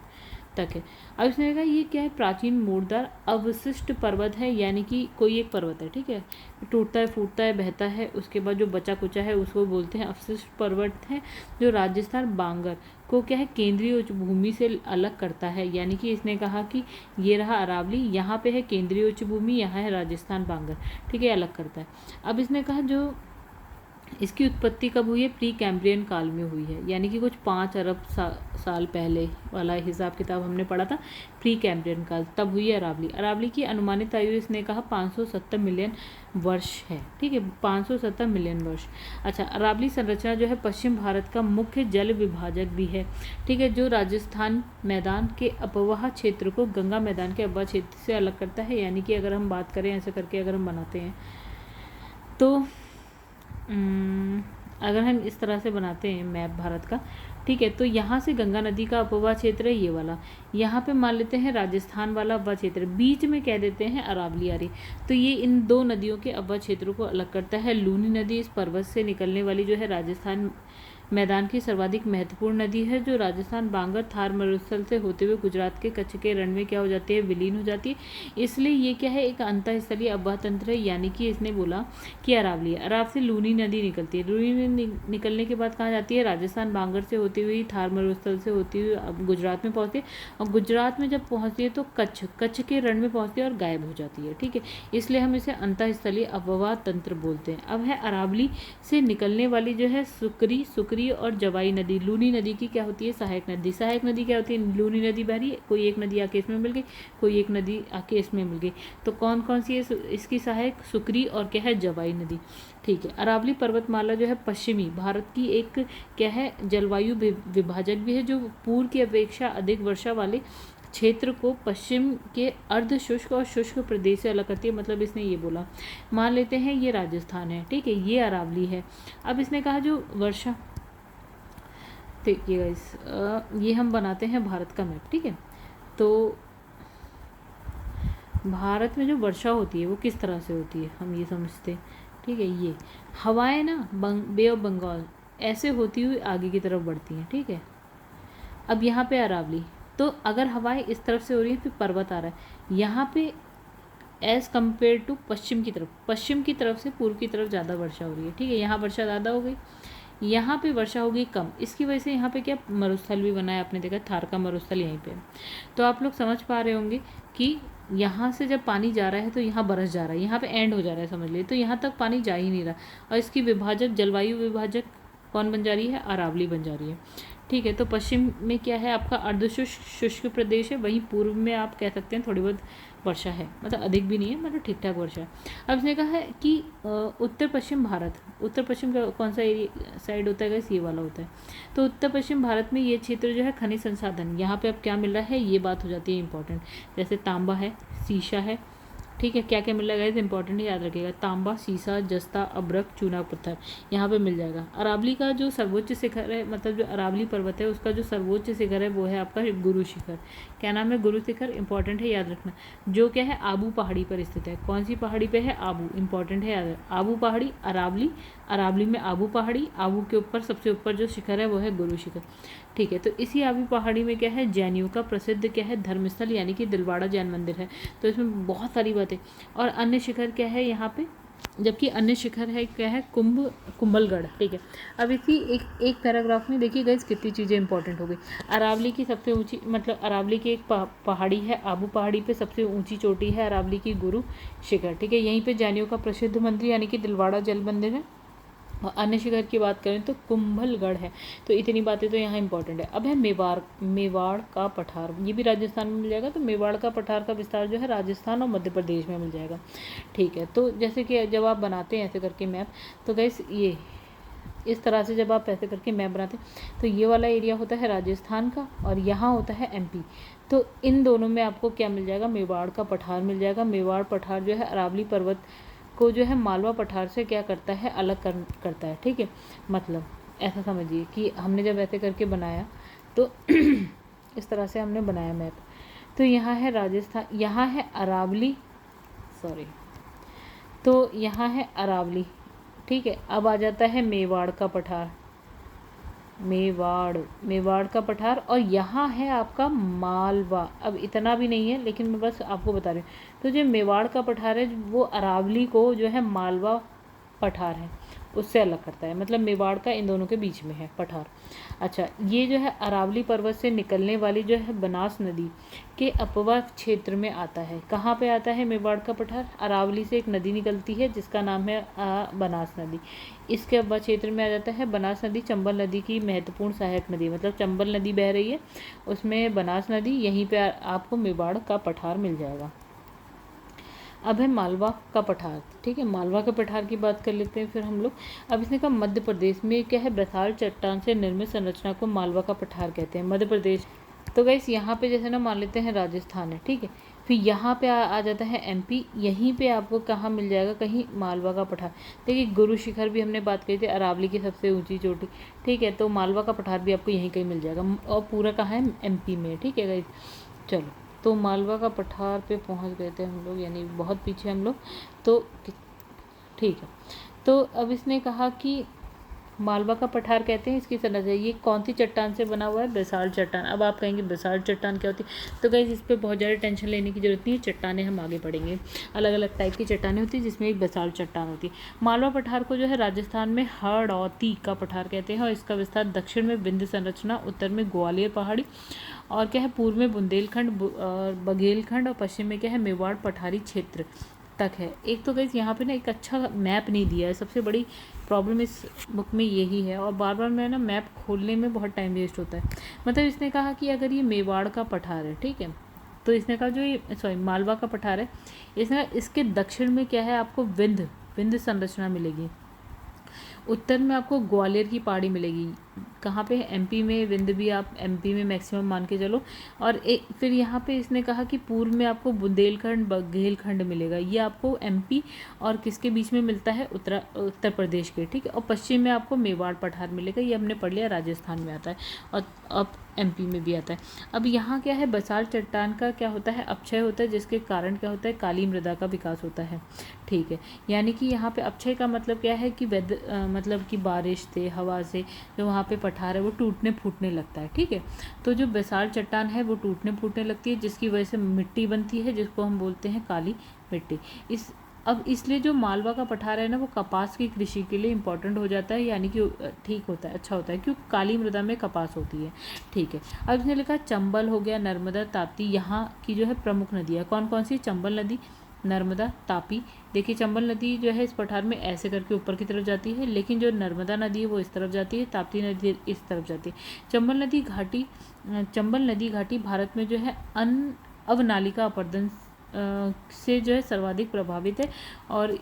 तक है। अब इसने कहा ये क्या है, प्राचीन मोड़दार अवशिष्ट पर्वत है, यानी कि कोई एक पर्वत है, ठीक है, टूटता है, फूटता है, बहता है, उसके बाद जो बचा कुचा है उसको बोलते हैं अवशिष्ट पर्वत है, जो राजस्थान बांगर को क्या है, केंद्रीय उच्च भूमि से अलग करता है। यानी कि इसने कहा कि ये रहा अरावली, यहाँ पे है केंद्रीय उच्च भूमि, यहाँ है राजस्थान बांगर, ठीक है, अलग करता है। अब इसने कहा जो इसकी उत्पत्ति कब हुई है, प्री कैम्ब्रियन काल में हुई है, यानी कि कुछ 5 अरब साल पहले वाला हिसाब किताब हमने पढ़ा था, प्री कैम्ब्रियन काल, तब हुई है अरावली। अरावली की अनुमानित आयु इसने कहा 570 मिलियन वर्ष है, ठीक है, 570 मिलियन वर्ष। अच्छा, अरावली संरचना जो है पश्चिम भारत का मुख्य जल विभाजक भी है, ठीक है, जो राजस्थान मैदान के अपवाह क्षेत्र को गंगा मैदान के अपवाह क्षेत्र से अलग करता है। यानी कि अगर हम बात करें ऐसे करके अगर हम बनाते हैं तो अगर हम इस तरह से बनाते हैं मैप भारत का, ठीक है, तो यहाँ से गंगा नदी का अपवाह क्षेत्र है ये वाला, यहाँ पे मान लेते हैं राजस्थान वाला अपवाह क्षेत्र, बीच में कह देते हैं अरावली आ रही, तो ये इन दो नदियों के अपवाह क्षेत्रों को अलग करता है। लूनी नदी इस पर्वत से निकलने वाली जो है राजस्थान मैदान की सर्वाधिक महत्वपूर्ण नदी है, जो राजस्थान बांगर थार मरुस्थल से होते हुए गुजरात के कच्छ के रण में क्या हो जाती है, विलीन हो जाती है। इसलिए ये क्या है, एक अंतःस्थलीय अपवाह तंत्र है। यानी कि इसने बोला कि अरावली, अराव से लूनी नदी निकलती है, लूनी नदी निकलने के बाद कहाँ जाती है, राजस्थान बांगर से होती हुई थार मरुस्थल से होती हुई अब गुजरात में पहुँचती है, और गुजरात में जब पहुँचती है तो कच्छ के रण में पहुँचती है और गायब हो जाती है, ठीक है, इसलिए हम इसे अंतःस्थलीय अपवाह तंत्र बोलते हैं। अब है अरावली से निकलने वाली जो है सुकरी और जवाई नदी। लूनी नदी की क्या होती है, सहायक नदी। सहायक नदी क्या होती है, लूनी नदी बह रही है, कोई एक नदी आके इसमें मिल गई, कोई एक नदी आके इसमें मिल गई, तो कौन कौन सी है इसकी सहायक, सुकरी और क्या है, जवाई नदी, ठीक है। अरावली पर्वतमाला जो है पश्चिमी भारत की एक क्या है, जलवायु विभाजक भी है, जो पूर्व की अपेक्षा अधिक वर्षा वाले क्षेत्र को पश्चिम के अर्ध शुष्क और शुष्क प्रदेश से अलग करती है। मतलब इसने ये बोला, मान लेते हैं ये राजस्थान है, ठीक है, ये अरावली है। अब इसने कहा जो वर्षा, देखिए गाइस, ये हम बनाते हैं भारत का मैप, ठीक है, तो भारत में जो वर्षा होती है वो किस तरह से होती है हम ये समझते हैं, ठीक है। ये हवाएं ना बे ऑफ बंगाल ऐसे होती हुई आगे की तरफ बढ़ती हैं, ठीक है। अब यहाँ पे अरावली, तो अगर हवाएं इस तरफ से हो रही है, फिर पर्वत आ रहा है यहाँ पे, एज़ कम्पेयर टू पश्चिम की तरफ से पूर्व की तरफ ज़्यादा वर्षा हो रही है, ठीक है, यहाँ वर्षा ज़्यादा हो गई, यहाँ पे वर्षा होगी कम, इसकी वजह से यहाँ पे क्या मरुस्थल भी बना है, आपने देखा थार का मरुस्थल यहीं पे। तो आप लोग समझ पा रहे होंगे कि यहाँ से जब पानी जा रहा है तो यहाँ बरस जा रहा है, यहाँ पे एंड हो जा रहा है समझ लीजिए, तो यहाँ तक पानी जा ही नहीं रहा, और इसकी विभाजक जलवायु विभाजक कौन बन जा रही है, अरावली बन जा रही है, ठीक है। तो पश्चिम में क्या है आपका अर्धशुष्क प्रदेश है, वहीं पूर्व में आप कह सकते हैं थोड़ी बहुत वर्षा है, मतलब अधिक भी नहीं है, मतलब ठीक ठाक वर्षा है। अब इसने कहा है कि उत्तर पश्चिम भारत, उत्तर पश्चिम का कौन सा एरिया साइड होता है गैस, ये वाला होता है। तो उत्तर पश्चिम भारत में ये क्षेत्र जो है खनिज संसाधन, यहाँ पे अब क्या मिल रहा है ये बात हो जाती है इंपॉर्टेंट, जैसे तांबा है, सीसा है, ठीक है, क्या क्या मिल रहा है इंपॉर्टेंट याद रखिएगा, तांबा, सीसा, जस्ता, अब्रक, चूना पत्थर यहाँ पे मिल जाएगा। अरावली का जो सर्वोच्च शिखर है, मतलब जो अरावली पर्वत है उसका जो सर्वोच्च शिखर है वो है आपका गुरु शिखर। क्या नाम है, गुरु शिखर, इंपॉर्टेंट है याद रखना, जो क्या है आबू पहाड़ी पर स्थित है। कौन सी पहाड़ी पे है, आबू, इंपॉर्टेंट है याद, आबू पहाड़ी, अरावली, अरावली में आबू पहाड़ी, आबू के ऊपर सबसे ऊपर जो शिखर है वो है गुरु शिखर, ठीक है। तो इसी आबू पहाड़ी में क्या है, जैनियों का प्रसिद्ध क्या है धर्मस्थल, यानी कि दिलवाड़ा जैन मंदिर है। तो इसमें बहुत सारी बातें, और अन्य शिखर क्या है यहाँ पे, जबकि अन्य शिखर है क्या है, कुंभलगढ़, ठीक है। अब इसी एक पैराग्राफ में देखिए गाइस कितनी चीज़ें इंपॉर्टेंट हो गई। अरावली की सबसे ऊंची, मतलब अरावली की एक पहाड़ी है, आबू पहाड़ी पे सबसे ऊंची चोटी है अरावली की गुरु शिखर, ठीक है। यहीं पे जैनियों का प्रसिद्ध मंदिर यानी कि दिलवाड़ा जल मंदिर है। और अन्य शिखर की बात करें तो कुंभलगढ़ है। तो इतनी बातें तो यहाँ इंपॉर्टेंट है। अब है मेवाड़ का पठार, ये भी राजस्थान में मिल जाएगा। तो मेवाड़ का पठार का विस्तार जो है राजस्थान और मध्य प्रदेश में मिल जाएगा, ठीक है। तो जैसे कि जब आप बनाते हैं ऐसे करके मैप, तो गैस ये इस तरह से जब आप ऐसे करके मैप बनाते हैं तो ये वाला एरिया होता है राजस्थान का और यहाँ होता है एमपी। तो इन दोनों में आपको क्या मिल जाएगा, मेवाड़ का पठार मिल जाएगा। मेवाड़ पठार जो है अरावली पर्वत को जो है मालवा पठार से क्या करता है, अलग करता है, ठीक है। मतलब ऐसा समझिए कि हमने जब ऐसे करके बनाया तो इस तरह से हमने बनाया मैप। तो यहाँ है राजस्थान, यहाँ है अरावली, सॉरी, तो यहाँ है अरावली, ठीक है। अब आ जाता है मेवाड़ का पठार, मेवाड़ का पठार, और यहाँ है आपका मालवा। अब इतना भी नहीं है, लेकिन मैं बस आपको बता रही हूँ। तो जो मेवाड़ का पठार है वो अरावली को जो है मालवा पठार है उससे अलग करता है, मतलब मेवाड़ का इन दोनों के बीच में है पठार। अच्छा, ये जो है अरावली पर्वत से निकलने वाली जो है बनास नदी के अपवा क्षेत्र में आता है। कहाँ पे आता है मेवाड़ का पठार? अरावली से एक नदी निकलती है जिसका नाम है बनास नदी। इसके अपवा क्षेत्र में आ जाता है बनास नदी, चंबल नदी की महत्वपूर्ण सहायक नदी, मतलब चंबल नदी बह रही है उसमें बनास नदी, यहीं पे आपको मेवाड़ का पठार मिल जाएगा। अब है मालवा का पठार। ठीक है, मालवा के पठार की बात कर लेते हैं फिर हम लोग। अब इसने कहा मध्य प्रदेश में क्या है, बसाल्ट चट्टान से निर्मित संरचना को मालवा का पठार कहते हैं। मध्य प्रदेश, तो गाइस यहाँ पे जैसे ना मान लेते हैं राजस्थान है, ठीक है, फिर यहाँ पे आ जाता है एमपी, यहीं पे आपको कहाँ मिल जाएगा, कहीं मालवा का पठार। देखिए गुरु शिखर भी हमने बात करी थी, अरावली की सबसे ऊंची चोटी, ठीक है, तो मालवा का पठार भी आपको यहीं कहीं मिल जाएगा, और पूरा कहाँ है, एमपी में। ठीक है गाइस, चलो तो मालवा का पठार पे पहुंच गए थे हम लोग, यानी बहुत पीछे हम लोग, तो ठीक है। तो अब इसने कहा कि मालवा का पठार कहते हैं इसकी संरचना, ये कौन सी चट्टान से बना हुआ है, बेसाल्ट चट्टान। अब आप कहेंगे बेसाल्ट चट्टान क्या होती है, तो गाइस इस पे बहुत ज़्यादा टेंशन लेने की जरूरत नहीं है, चट्टानें हम आगे पढ़ेंगे। अलग अलग टाइप की चट्टानें होती है जिसमें एक बेसाल्ट चट्टान होती है। मालवा पठार को जो है राजस्थान में हड़ौती का पठार कहते हैं, और इसका विस्तार दक्षिण में विंध्य संरचना, उत्तर में ग्वालियर पहाड़ी, और क्या है पूर्व में बुंदेलखंड और बघेलखंड, और पश्चिम में क्या है मेवाड़ पठारी क्षेत्र तक है। एक तो गाइस यहाँ पे ना एक अच्छा मैप नहीं दिया है, सबसे बड़ी प्रॉब्लम इस बुक में यही है, और बार बार मैं ना मैप खोलने में बहुत टाइम वेस्ट होता है। मतलब इसने कहा कि अगर ये मेवाड़ का पठार है, ठीक है, तो इसने कहा जो ये मालवा का पठार है, इसने इसके दक्षिण में क्या है आपको विंध्य संरचना मिलेगी, उत्तर में आपको ग्वालियर की पहाड़ी मिलेगी। कहाँ पे है, एमपी में, विंध्य भी आप एमपी में मैक्सिमम मान के चलो, और फिर यहाँ पे इसने कहा कि पूर्व में आपको बुंदेलखंड बघेलखंड मिलेगा, ये आपको एमपी और किसके बीच में मिलता है, उत्तर प्रदेश के, ठीक है, और पश्चिम में आपको मेवाड़ पठार मिलेगा, ये हमने पढ़ लिया राजस्थान में आता है, और अब एमपी में भी आता है। अब यहाँ क्या है, बसाल्ट चट्टान का क्या होता है, अपक्षय होता है, जिसके कारण क्या होता है, काली मृदा का विकास होता है। ठीक है, यानी कि यहाँ पे अपक्षय का मतलब क्या है कि मतलब कि बारिश से, हवा से जो वहाँ पे पठार है वो टूटने फूटने लगता है। ठीक है, तो जो बेसाल्ट चट्टान है वो टूटने फूटने लगती है, जिसकी वजह से मिट्टी बनती है, जिसको हम बोलते हैं काली मिट्टी। अब इसलिए जो मालवा का पठार है ना वो कपास की कृषि के लिए इम्पोर्टेंट हो जाता है, यानी कि ठीक होता है, अच्छा होता है, क्योंकि काली मृदा में कपास होती है। ठीक है, अब इसने लिखा चंबल हो गया, नर्मदा, ताप्ती, यहाँ की जो है प्रमुख नदियाँ कौन कौन सी, चंबल नदी, नर्मदा, तापी। देखिए चंबल नदी जो है इस पठार में ऐसे करके ऊपर की तरफ जाती है, लेकिन जो नर्मदा नदी है वो इस तरफ जाती है, ताप्ती नदी इस तरफ जाती है। चंबल नदी घाटी भारत में जो है अवनालिका अपरदन से जो है सर्वाधिक प्रभावित है, और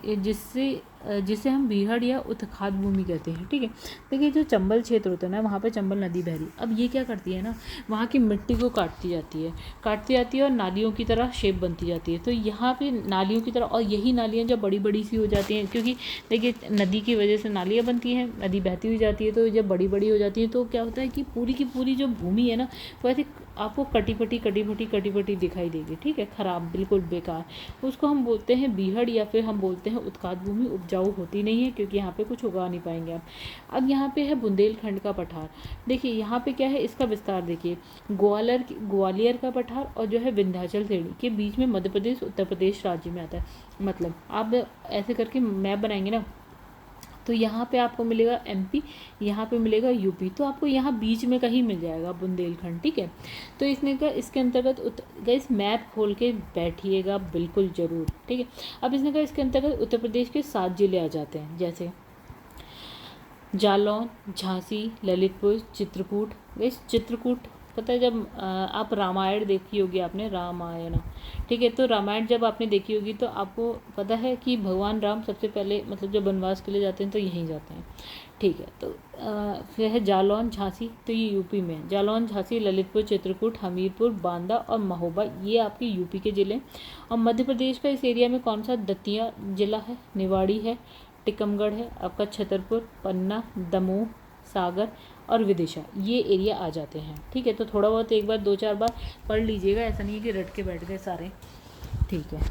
जिसे हम बीहड़ या उत्खाद भूमि कहते हैं। ठीक है, देखिए जो चंबल क्षेत्र होता है ना वहाँ पे चंबल नदी बह रही, अब ये क्या करती है ना, वहाँ की मिट्टी को काटती जाती है और नालियों की तरह शेप बनती जाती है। तो यहाँ पे नालियों की तरह, और यही नालियाँ जब बड़ी बड़ी सी हो जाती हैं, क्योंकि देखिए नदी की वजह से नालियाँ बनती हैं, नदी बहती हुई जाती है, तो जब बड़ी बड़ी हो जाती है तो क्या होता है कि पूरी की पूरी जो भूमि है ना वो ऐसी आपको कटी पटी दिखाई देगी। ठीक है, खराब, बिल्कुल बेकार, उसको हम बोलते हैं बीहड़, या फिर हम बोलते हैं उत्खाद भूमि। उपजाऊ होती नहीं है क्योंकि यहाँ पे कुछ उगा नहीं पाएंगे आप। अब यहाँ पे है बुंदेलखंड का पठार। देखिए यहाँ पे क्या है, इसका विस्तार देखिए, ग्वालियर का पठार और जो है विंध्याचल श्रेणी के बीच में मध्य प्रदेश उत्तर प्रदेश राज्य में आता है। मतलब आप ऐसे करके मैप बनाएंगे ना, तो यहाँ पे आपको मिलेगा एमपी, यहाँ पे मिलेगा यूपी, तो आपको यहाँ बीच में कहीं मिल जाएगा बुंदेलखंड। ठीक है, तो इसने कहा इसके अंतर्गत गाइस मैप खोल के बैठिएगा बिल्कुल ज़रूर। ठीक है, अब इसने कहा इसके अंतर्गत उत्तर प्रदेश के 7 जिले आ जाते हैं, जैसे जालौन, झांसी, ललितपुर, चित्रकूट। गाइस चित्रकूट पता है, जब आप रामायण देखी होगी आपने, रामायण, ठीक है, तो रामायण जब आपने देखी होगी तो आपको पता है कि भगवान राम सबसे पहले मतलब जब वनवास के लिए जाते हैं तो यहीं जाते हैं। ठीक है, तो फिर है जालौन, झांसी, तो ये यूपी में है। जालौन, झांसी, ललितपुर, चित्रकूट, हमीरपुर, बांदा और महोबा, ये आपके यूपी के ज़िले। और मध्य प्रदेश का इस एरिया में कौन सा, दतिया जिला है, निवाड़ी है, टिकमगढ़ है, आपका छतरपुर, पन्ना, दमोह, सागर और विदिशा, ये एरिया आ जाते हैं। ठीक है, तो थोड़ा बहुत एक बार 2-4 बार पढ़ लीजिएगा, ऐसा नहीं है कि रट के बैठ गए सारे। ठीक है,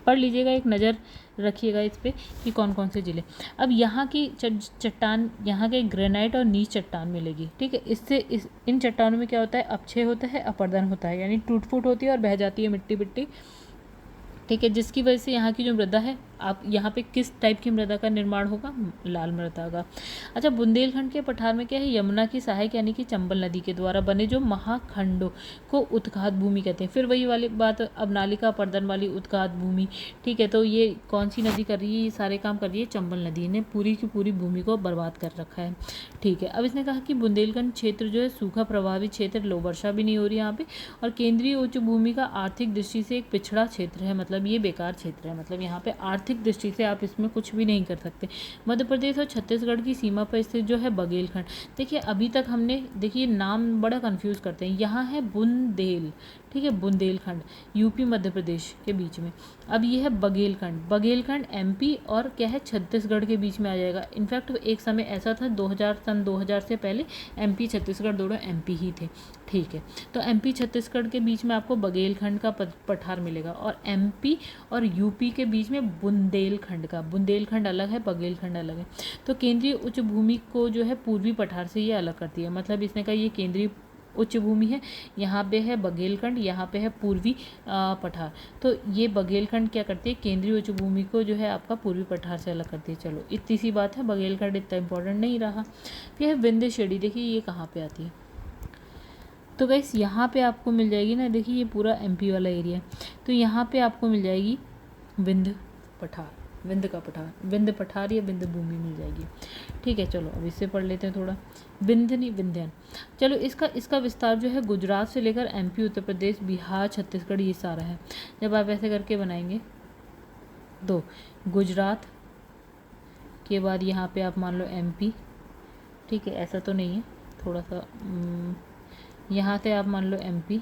पढ़ लीजिएगा, एक नज़र रखिएगा इस पे कि कौन कौन से ज़िले। अब यहाँ की चट्टान, यहाँ के ग्रेनाइट और नीच चट्टान मिलेगी, ठीक है। इससे इन चट्टानों में क्या होता है, अपक्षय होता है, अपरदन होता है, यानी टूट फूट होती है और बह जाती है मिट्टी बिट्टी, ठीक है, जिसकी वजह से यहाँ की जो मृदा है, आप यहाँ पे किस टाइप की मृदा का निर्माण होगा, लाल मृदा का। अच्छा, बुंदेलखंड के पठार में क्या है, यमुना की सहायक यानी कि चंबल नदी के द्वारा बने जो महाखंडों को उत्खात भूमि कहते हैं। फिर वही वाली बात, अब नालिका पर्दन वाली उत्खात भूमि, ठीक है। तो ये कौन सी नदी कर रही है, ये सारे काम कर रही है चंबल नदी ने, पूरी की पूरी भूमि को बर्बाद कर रखा है, ठीक है। अब इसने कहा कि बुंदेलखंड क्षेत्र जो है सूखा प्रभावित क्षेत्र, लो वर्षा भी नहीं हो रही यहाँ पे, और केंद्रीय उच्च भूमि का आर्थिक दृष्टि से एक पिछड़ा क्षेत्र है, मतलब ये बेकार क्षेत्र है, मतलब यहाँ पे आर्थिक दृष्टि से आप इसमें कुछ भी नहीं कर सकते। मध्य प्रदेश और छत्तीसगढ़ की सीमा पर स्थित जो है बघेलखंड, देखिए अभी तक हमने, देखिए नाम बड़ा कंफ्यूज करते हैं, यहाँ है बुंदेल, ठीक है, बुंदेलखंड यूपी मध्य प्रदेश के बीच में। अब ये है बघेलखंड, बघेलखंड एमपी और क्या है, छत्तीसगढ़ के बीच में आ जाएगा। इनफैक्ट एक समय ऐसा था, सन 2000 से पहले एमपी छत्तीसगढ़ दोनों एमपी ही थे, ठीक है। तो एमपी छत्तीसगढ़ के बीच में आपको बघेलखंड का पठार मिलेगा, और एमपी और यूपी के बीच में बुंदेलखंड का, बुंदेलखंड अलग है, बघेलखंड अलग है। तो केंद्रीय उच्च भूमि को जो है पूर्वी पठार से ये अलग करती है, मतलब इसने कहा ये केंद्रीय उच्च भूमि है, यहाँ पे है बघेलखंड, यहाँ पे है पूर्वी पठार। तो ये बघेलखंड क्या करती है, केंद्रीय उच्च भूमि को जो है आपका पूर्वी पठार से अलग करती है। चलो इतनी सी बात है, बघेलखंड इतना इंपॉर्टेंट नहीं रहा। फिर है विंध्य श्रेणी, देखिए ये कहाँ पे आती है, तो गाइस यहाँ पे आपको मिल जाएगी ना, देखिए ये पूरा एमपी वाला एरिया है, तो यहाँ पे आपको मिल जाएगी विंध्य पठार, विंध्य का पठार, विंध्य पठार या विंध्य भूमि मिल जाएगी, ठीक है। चलो अब इससे पढ़ लेते हैं थोड़ा, विंध्य नहीं विंध्यन। चलो इसका विस्तार जो है गुजरात से लेकर एमपी, उत्तर प्रदेश, बिहार, छत्तीसगढ़, ये सारा है। जब आप ऐसे करके बनाएंगे तो गुजरात के बाद यहाँ पे आप मान लो एमपी, ठीक है, ऐसा तो नहीं है, थोड़ा सा यहाँ से आप मान लो एमपी,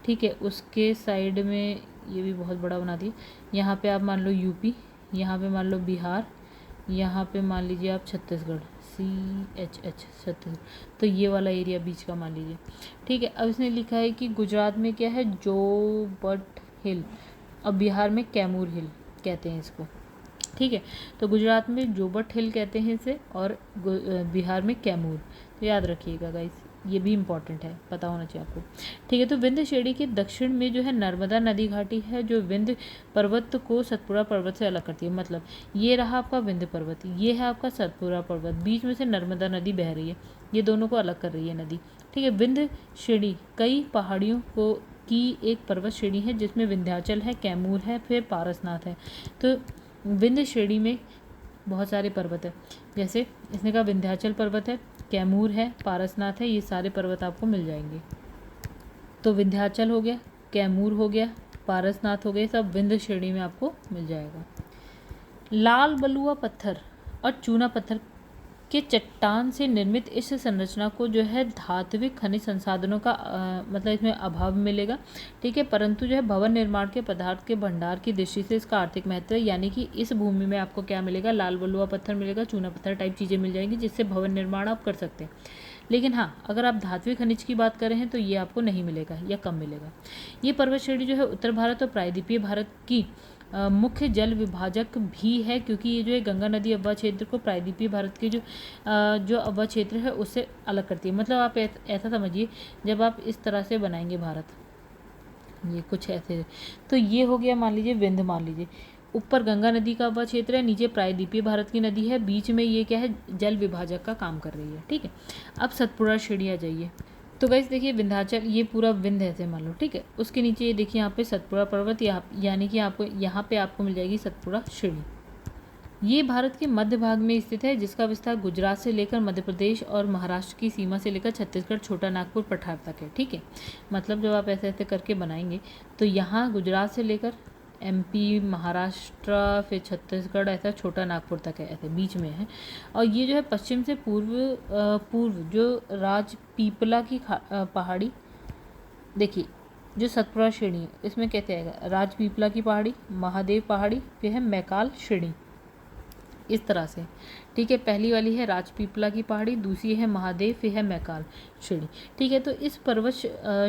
ठीक है, उसके साइड में ये भी बहुत बड़ा बना दिया, यहाँ पे आप मान लो यूपी, यहाँ पे मान लो बिहार, यहाँ पे मान लीजिए आप छत्तीसगढ़, CHH छत्तीसगढ़, तो ये वाला एरिया बीच का मान लीजिए, ठीक है। अब इसने लिखा है कि गुजरात में क्या है, जोबट हिल, और बिहार में कैमूर हिल कहते हैं इसको, ठीक है। तो गुजरात में जोबट हिल कहते हैं इसे, और बिहार में कैमूर, तो याद रखिएगा गाइस, ये भी इम्पॉर्टेंट है, पता होना चाहिए आपको, ठीक है। तो विंध्य श्रेणी के दक्षिण में जो है नर्मदा नदी घाटी है, जो विंध्य पर्वत को सतपुड़ा पर्वत से अलग करती है, मतलब ये रहा आपका विंध्य पर्वत, ये है आपका सतपुड़ा पर्वत, बीच में से नर्मदा नदी बह रही है, ये दोनों को अलग कर रही है नदी, ठीक है। विंध्य श्रेणी कई पहाड़ियों को की एक पर्वत श्रेणी है, जिसमें विंध्याचल है, कैमूर है, फिर पारसनाथ है। तो विंध्य श्रेणी में बहुत सारे पर्वत है, जैसे इसने कहा विंध्याचल पर्वत है, कैमूर है, पारसनाथ है, ये सारे पर्वत आपको मिल जाएंगे। तो विंध्याचल हो गया, कैमूर हो गया, पारसनाथ हो गए, सब विंध्य श्रेणी में आपको मिल जाएगा। लाल बलुआ पत्थर और चूना पत्थर के चट्टान से निर्मित इस संरचना को जो है धात्विक खनिज संसाधनों का मतलब इसमें अभाव मिलेगा, ठीक है, परंतु जो है भवन निर्माण के पदार्थ के भंडार की दृष्टि से इसका आर्थिक महत्व है, यानी कि इस भूमि में आपको क्या मिलेगा, लाल बलुआ पत्थर मिलेगा, चूना पत्थर टाइप चीज़ें मिल जाएंगी, जिससे भवन निर्माण आप कर सकते हैं। लेकिन हाँ, अगर आप धात्विक खनिज की बात कर रहे हैं तो ये आपको नहीं मिलेगा या कम मिलेगा। ये पर्वत श्रेणी जो है उत्तर भारत और प्रायद्वीपीय भारत की मुख्य जल विभाजक भी है, क्योंकि ये जो है गंगा नदी अववाह क्षेत्र को प्रायद्वीपीय भारत के जो अववाह क्षेत्र है उससे अलग करती है। मतलब आप ऐसा समझिए, जब आप इस तरह से बनाएंगे भारत, ये कुछ ऐसे, तो ये हो गया मान लीजिए विंध्य, मान लीजिए ऊपर गंगा नदी का अववाह क्षेत्र है, नीचे प्रायद्वीपीय भारत की नदी है, बीच में ये क्या है, जल विभाजक का काम कर रही है, ठीक है। अब सतपुड़ा श्रेणी आ जाइए, तो गाइस देखिए विंध्याचल, ये पूरा विंध्य ऐसे मान लो, ठीक है, उसके नीचे ये देखिए यहाँ पे सतपुड़ा पर्वत, यानी कि आपको यहाँ पे आपको मिल जाएगी सतपुड़ा श्रेणी। ये भारत के मध्य भाग में स्थित है, जिसका विस्तार गुजरात से लेकर मध्य प्रदेश और महाराष्ट्र की सीमा से लेकर छत्तीसगढ़ छोटा नागपुर पठार तक है, ठीक है। मतलब जब आप ऐसे ऐसे करके बनाएंगे तो यहाँ गुजरात से लेकर एमपी, महाराष्ट्र, फिर छत्तीसगढ़, ऐसा छोटा नागपुर तक है, ऐसे बीच में है। और ये जो है पश्चिम से पूर्व जो राजपीपला की पहाड़ी, देखिए जो सतपुड़ा श्रेणी है इसमें कहते आएगा राजपीपला की पहाड़ी, महादेव पहाड़ी, फिर है मैकाल श्रेणी, इस तरह से, ठीक है। पहली वाली है राजपीपला की पहाड़ी, दूसरी है महादेव, फिर है मैकाल श्रेणी, ठीक है। तो इस पर्वत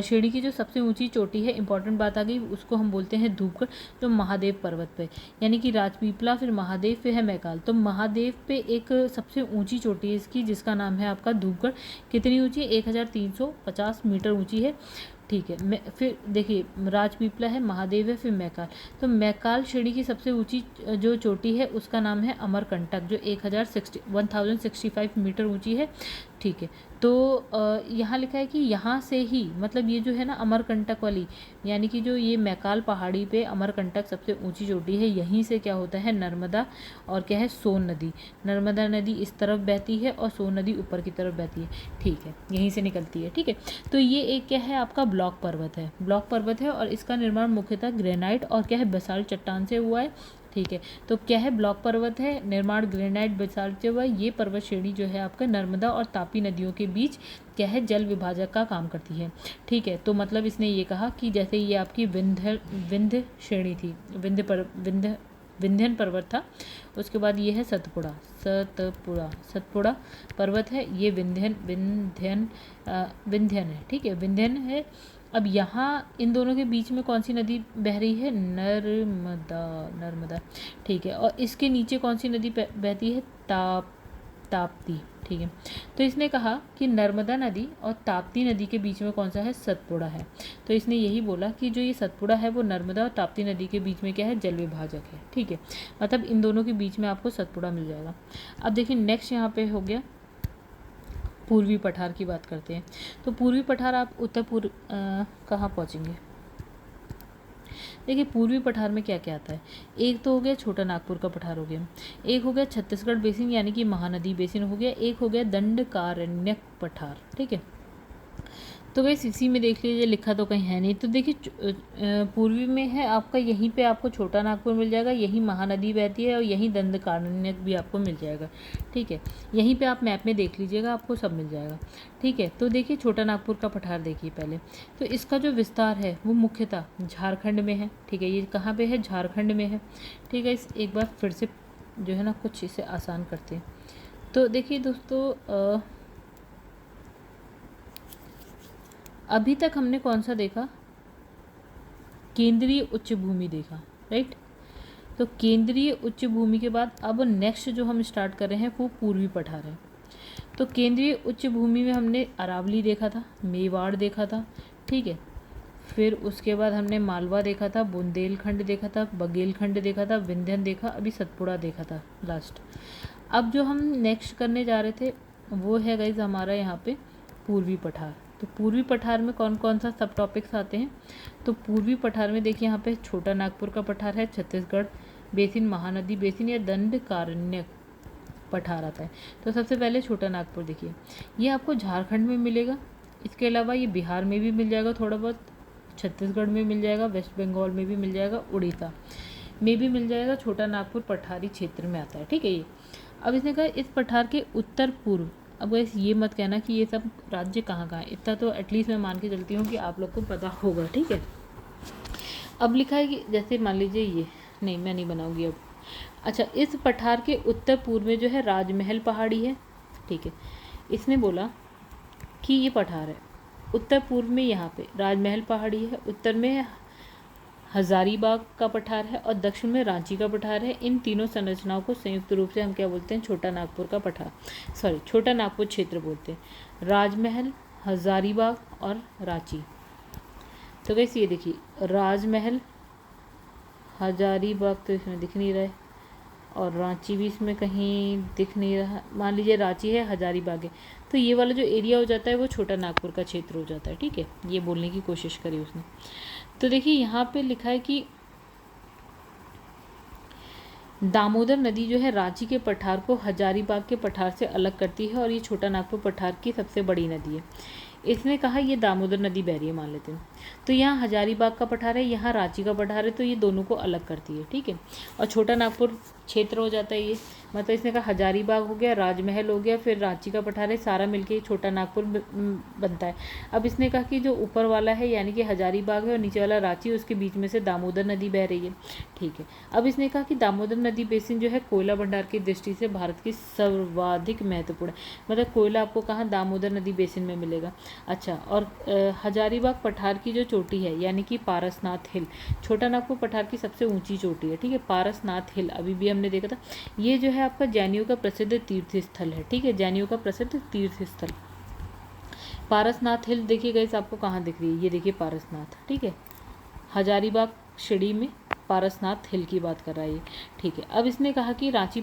श्रेणी की जो सबसे ऊंची चोटी है, इंपॉर्टेंट बात आ गई, उसको हम बोलते हैं धूपगढ़, जो महादेव पर्वत पे, यानी कि राजपीपला, फिर महादेव, फिर है मैकाल। तो महादेव पे एक सबसे ऊंची चोटी है इसकी, जिसका नाम है आपका धूपगढ़। कितनी ऊंची है? 1350 मीटर ऊंची है, ठीक है। फिर देखिए, राजपीपला है, महादेव है, फिर मैकाल। तो मैकाल श्रेणी की सबसे ऊंची जो चोटी है उसका नाम है अमरकंटक, जो 1065 मीटर ऊंची है, ठीक है। तो यहाँ लिखा है कि यहाँ से ही, मतलब ये जो है ना अमरकंटक वाली, यानी कि जो ये मैकाल पहाड़ी पे अमरकंटक सबसे ऊंची चोटी है, यहीं से क्या होता है, नर्मदा और क्या है, सोन नदी। नर्मदा नदी इस तरफ बहती है और सोन नदी ऊपर की तरफ बहती है, ठीक है, यहीं से निकलती है, ठीक है। तो ये एक क्या है आपका ब्लॉक पर्वत है, ब्लॉक पर्वत है, और इसका निर्माण मुख्यतः ग्रेनाइट और क्या है, बेसाल्ट चट्टान से हुआ है, ठीक है। तो क्या है, ब्लॉक पर्वत है, निर्माण ग्रेनाइट बेसाल्ट से हुआ है। ये पर्वत श्रेणी जो है आपका नर्मदा और तापी नदियों के बीच क्या है, जल विभाजक का काम करती है, ठीक है। तो मतलब इसने ये कहा कि जैसे ये आपकी विंध्य श्रेणी थी, विंध्यन पर्वत था, उसके बाद ये है सतपुड़ा पर्वत है, ये विंध्यन है, ठीक है, विंध्यन है। अब यहाँ इन दोनों के बीच में कौन सी नदी बह रही है, नर्मदा, ठीक है। और इसके नीचे कौन सी नदी बहती है, ताप्ती, ठीक है। तो इसने कहा कि नर्मदा नदी और ताप्ती नदी के बीच में कौन सा है, सतपुड़ा है। तो इसने यही बोला कि जो ये सतपुड़ा है वो नर्मदा और ताप्ती नदी के बीच में क्या है, जल विभाजक है, ठीक है। मतलब इन दोनों के बीच में आपको सतपुड़ा मिल जाएगा। अब देखिए नेक्स्ट यहाँ पे हो गया पूर्वी पठार की बात करते हैं। तो पूर्वी पठार आप उत्तर पूर्व कहाँ पहुँचेंगे, देखिए पूर्वी पठार में क्या क्या आता है। एक तो हो गया छोटा नागपुर का पठार हो गया, एक हो गया छत्तीसगढ़ बेसिन यानी कि महानदी बेसिन हो गया, एक हो गया दंडकारण्यक पठार, ठीक है। तो गाइस इसी में देख लीजिए, लिखा तो कहीं है नहीं। तो देखिए पूर्वी में है आपका, यहीं पे आपको छोटा नागपुर मिल जाएगा, यहीं महानदी बहती है और यहीं दंडकारण्यक भी आपको मिल जाएगा, ठीक है। यहीं पे आप मैप में देख लीजिएगा, आपको सब मिल जाएगा, ठीक है। तो देखिए छोटा नागपुर का पठार देखिए पहले, तो इसका जो विस्तार है वो मुख्यतः झारखंड में है, ठीक है। ये कहाँ पे है, झारखंड में है, ठीक है। इस एक बार फिर से जो है ना कुछ इसे आसान करते हैं। तो देखिए दोस्तों, अभी तक हमने कौन सा देखा, केंद्रीय उच्च भूमि देखा, राइट। तो केंद्रीय उच्च भूमि के बाद अब नेक्स्ट जो हम स्टार्ट कर रहे हैं वो पूर्वी पठार है। तो केंद्रीय उच्च भूमि में हमने अरावली देखा था, मेवाड़ देखा था, ठीक है। फिर उसके बाद हमने मालवा देखा था, बुंदेलखंड देखा था, बघेलखंड देखा था, विंध्यन देखा, अभी सतपुड़ा देखा था लास्ट। अब जो हम नेक्स्ट करने जा रहे थे वो है गाइज हमारा यहाँ पे पूर्वी पठार। तो पूर्वी पठार में कौन कौन सा सब टॉपिक्स आते हैं, तो पूर्वी पठार में देखिए यहाँ पे छोटा नागपुर का पठार है, छत्तीसगढ़ बेसिन, महानदी बेसिन या दंडकारण्यक पठार आता है। तो सबसे पहले छोटा नागपुर देखिए, ये आपको झारखंड में मिलेगा, इसके अलावा ये बिहार में भी मिल जाएगा, थोड़ा बहुत छत्तीसगढ़ में मिल जाएगा, वेस्ट बंगाल में भी मिल जाएगा, उड़ीसा में भी मिल जाएगा। छोटा नागपुर पठारी क्षेत्र में आता है, ठीक है। ये अब इसने कहा इस पठार के उत्तर पूर्व, अब वैसे ये मत कहना कि ये सब राज्य कहाँ कहाँ है, इतना तो एटलीस्ट मैं मान के चलती हूँ कि आप लोग को पता होगा, ठीक है। अब लिखा है कि जैसे मान लीजिए ये, नहीं मैं नहीं बनाऊंगी अब। अच्छा, इस पठार के उत्तर पूर्व में जो है राजमहल पहाड़ी है, ठीक है। इसने बोला कि ये पठार है, उत्तर पूर्व में यहाँ पे राजमहल पहाड़ी है, उत्तर में हजारीबाग का पठार है और दक्षिण में रांची का पठार है। इन तीनों संरचनाओं को संयुक्त रूप से हम क्या बोलते हैं, छोटा नागपुर का पठार, सॉरी छोटा नागपुर क्षेत्र बोलते हैं। राजमहल, हजारीबाग और रांची। तो कैसे ये देखिए, राजमहल, हजारीबाग तो इसमें दिख नहीं रहा है और रांची भी इसमें कहीं दिख नहीं रहा। मान लीजिए रांची है, हजारीबाग है, तो ये वाला जो एरिया हो जाता है वो छोटा नागपुर का क्षेत्र हो जाता है, ठीक है। ये बोलने की कोशिश करी उसने। तो देखिए यहाँ पे लिखा है कि दामोदर नदी जो है रांची के पठार को हजारीबाग के पठार से अलग करती है और ये छोटा नागपुर पठार की सबसे बड़ी नदी है। इसने कहा ये दामोदर नदी बह रही है, मान लेते हैं। तो यहाँ हजारीबाग का पठार है, यहाँ रांची का पठार है, तो ये दोनों को अलग करती है, ठीक है। और छोटा नागपुर क्षेत्र हो जाता है ये। मतलब इसने कहा हजारीबाग हो गया, राजमहल हो गया, फिर रांची का पठार है, सारा मिलके छोटा नागपुर बनता है। अब इसने कहा कि जो ऊपर वाला है यानी कि हजारीबाग है और नीचे वाला रांची, उसके बीच में से दामोदर नदी बह रही है। ठीक है, अब इसने कहा कि दामोदर नदी बेसिन जो है कोयला भंडार की दृष्टि से भारत की सर्वाधिक महत्वपूर्ण है। मतलब कोयला आपको कहाँ, दामोदर नदी बेसिन में मिलेगा। अच्छा, और हजारीबाग पठार की जो चोटी है यानी कि पारसनाथ हिल, छोटा नागपुर पठार की सबसे ऊंची चोटी है। ठीक है, पारसनाथ हिल अभी भी हमने देखा था, ये जो है आपका जैनियों का प्रसिद्ध तीर्थ स्थल है। ठीक है, जैनियों का प्रसिद्ध तीर्थ स्थल पारसनाथ हिल। देखिए गाइस आपको कहाँ दिख रही है, ये देखिए पारसनाथ। ठीक है, हजारीबाग शिरडी में पारसनाथ हिल की बात कर रहा है ये। ठीक है, अब इसने कहा कि रांची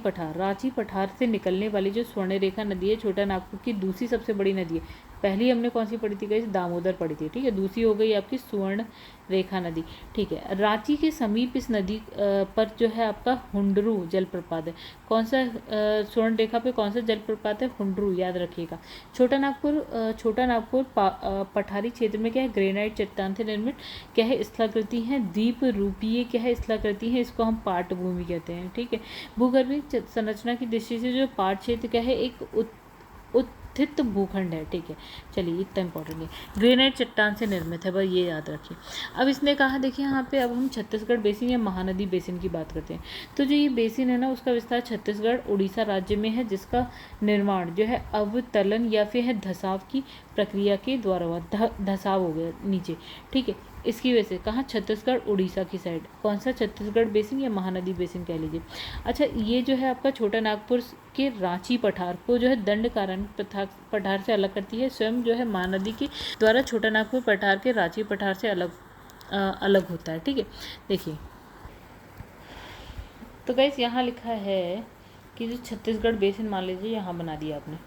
पठार से निकलने वाली जो स्वर्ण रेखा नदी है छोटा नागपुर की दूसरी सबसे बड़ी नदी है। पहली हमने कौन सी पढ़ी थी गाइस, दामोदर पढ़ी थी। ठीक है, दूसरी हो गई आपकी स्वर्ण रेखा नदी। ठीक है, रांची के समीप इस नदी पर जो है आपका हुंडरू जलप्रपात है। कौन सा स्वर्ण रेखा पे कौन सा जलप्रपात है, हुंडरू, याद रखिएगा। छोटा नागपुर पठारी क्षेत्र में क्या है, ग्रेनाइट चट्टान से निर्मित क्या है, स्थलाकृति है, द्वीप रूपीय क्या है, स्थलाकृति है, इसको हम पाट भूमि कहते हैं। ठीक है, भूगर्भीय संरचना की दृष्टि से जो पाट क्षेत्र क्या है, एक उत्थित भूखंड है। ठीक है, चलिए इतना इंपॉर्टेंट है, ग्रेनाइट चट्टान से निर्मित है, बस ये याद रखिए। अब इसने कहा देखिए यहाँ पे, अब हम छत्तीसगढ़ बेसिन या महानदी बेसिन की बात करते हैं। तो जो ये बेसिन है ना, उसका विस्तार छत्तीसगढ़ उड़ीसा राज्य में है, जिसका निर्माण जो है अवतलन या फिर है धसाव की प्रक्रिया के द्वारा हुआ। धसाव हो गया नीचे। ठीक है, इसकी वजह से कहाँ, छत्तीसगढ़ उड़ीसा की साइड। कौन सा, छत्तीसगढ़ बेसिन या महानदी बेसिन कह लीजिए। अच्छा, ये जो है आपका छोटा नागपुर के रांची पठार को जो है दंडकारण्य पठार से अलग करती है। स्वयं जो है महानदी के द्वारा छोटा नागपुर पठार के रांची पठार से अलग होता है। ठीक है, देखिए तो गाइस यहाँ लिखा है कि जो छत्तीसगढ़ बेसिन मान लीजिए यहाँ बना दिया आपने,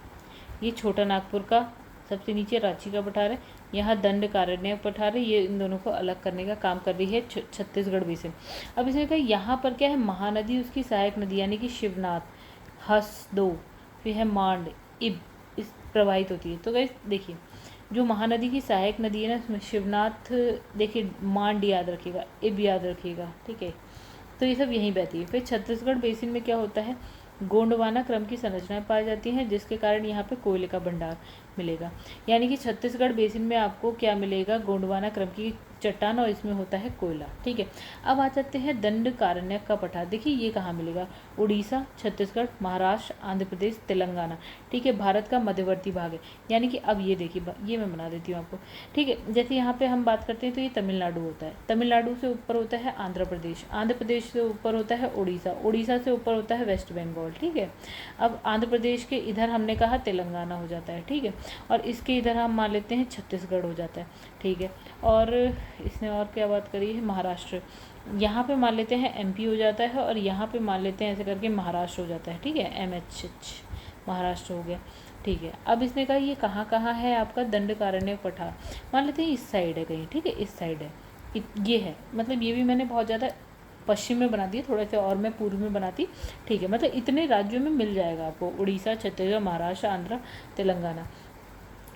ये छोटा नागपुर का सबसे नीचे रांची का पठार है, यहाँ दंडकारण्य पठार है, ये इन दोनों को अलग करने का काम कर रही है छत्तीसगढ़ बेसिन। अब इसमें कहा यहाँ पर क्या है, महानदी उसकी सहायक नदी यानी कि शिवनाथ, हसदो, फिर है मांड, इब, इस प्रवाहित होती है। तो गाइस देखिए, जो महानदी की सहायक नदी है ना, उसमें शिवनाथ, देखिए मांड याद रखिएगा, इब याद रखिएगा। ठीक है, तो ये सब यहीं बहती है। फिर छत्तीसगढ़ बेसिन में क्या होता है, गोंडवाना क्रम की संरचनाएं पाई जाती हैं, जिसके कारण यहाँ पे कोयले का भंडार मिलेगा। यानी कि छत्तीसगढ़ बेसिन में आपको क्या मिलेगा, गोंडवाना क्रम की चट्टान, और इसमें होता है कोयला। ठीक है, अब आ जाते हैं दंडकारण्य का पठार। देखिए ये कहाँ मिलेगा, उड़ीसा, छत्तीसगढ़, महाराष्ट्र, आंध्र प्रदेश, तेलंगाना। ठीक है, भारत का मध्यवर्ती भाग है। यानी कि अब ये देखिए, ये मैं बना देती हूँ आपको। ठीक है, जैसे यहाँ पे हम बात करते हैं तो ये तमिलनाडु होता है, तमिलनाडु से ऊपर होता है आंध्र प्रदेश, आंध्र प्रदेश से ऊपर होता है उड़ीसा, उड़ीसा से ऊपर होता है वेस्ट बंगाल। ठीक है, अब आंध्र प्रदेश के इधर हमने कहा तेलंगाना हो जाता है। ठीक है, और इसके इधर हम मान लेते हैं छत्तीसगढ़ हो जाता है। ठीक है, और इसने और क्या बात करी है, महाराष्ट्र, यहाँ पे मान लेते हैं एमपी हो जाता है, और यहाँ पे मान लेते हैं ऐसे करके महाराष्ट्र हो जाता है। ठीक है, MH महाराष्ट्र हो गया। ठीक है, अब इसने कहा ये कहाँ कहाँ है आपका दंडकारण्य पठार, मान लेते हैं इस साइड है कहीं। ठीक है, इस साइड है, ये है, मतलब ये भी मैंने बहुत ज़्यादा पश्चिम में बना दिए, थोड़ा सा और मैं पूर्व में बनाती। ठीक है, मतलब इतने राज्यों में मिल जाएगा आपको, उड़ीसा, छत्तीसगढ़, महाराष्ट्र, आंध्र, तेलंगाना,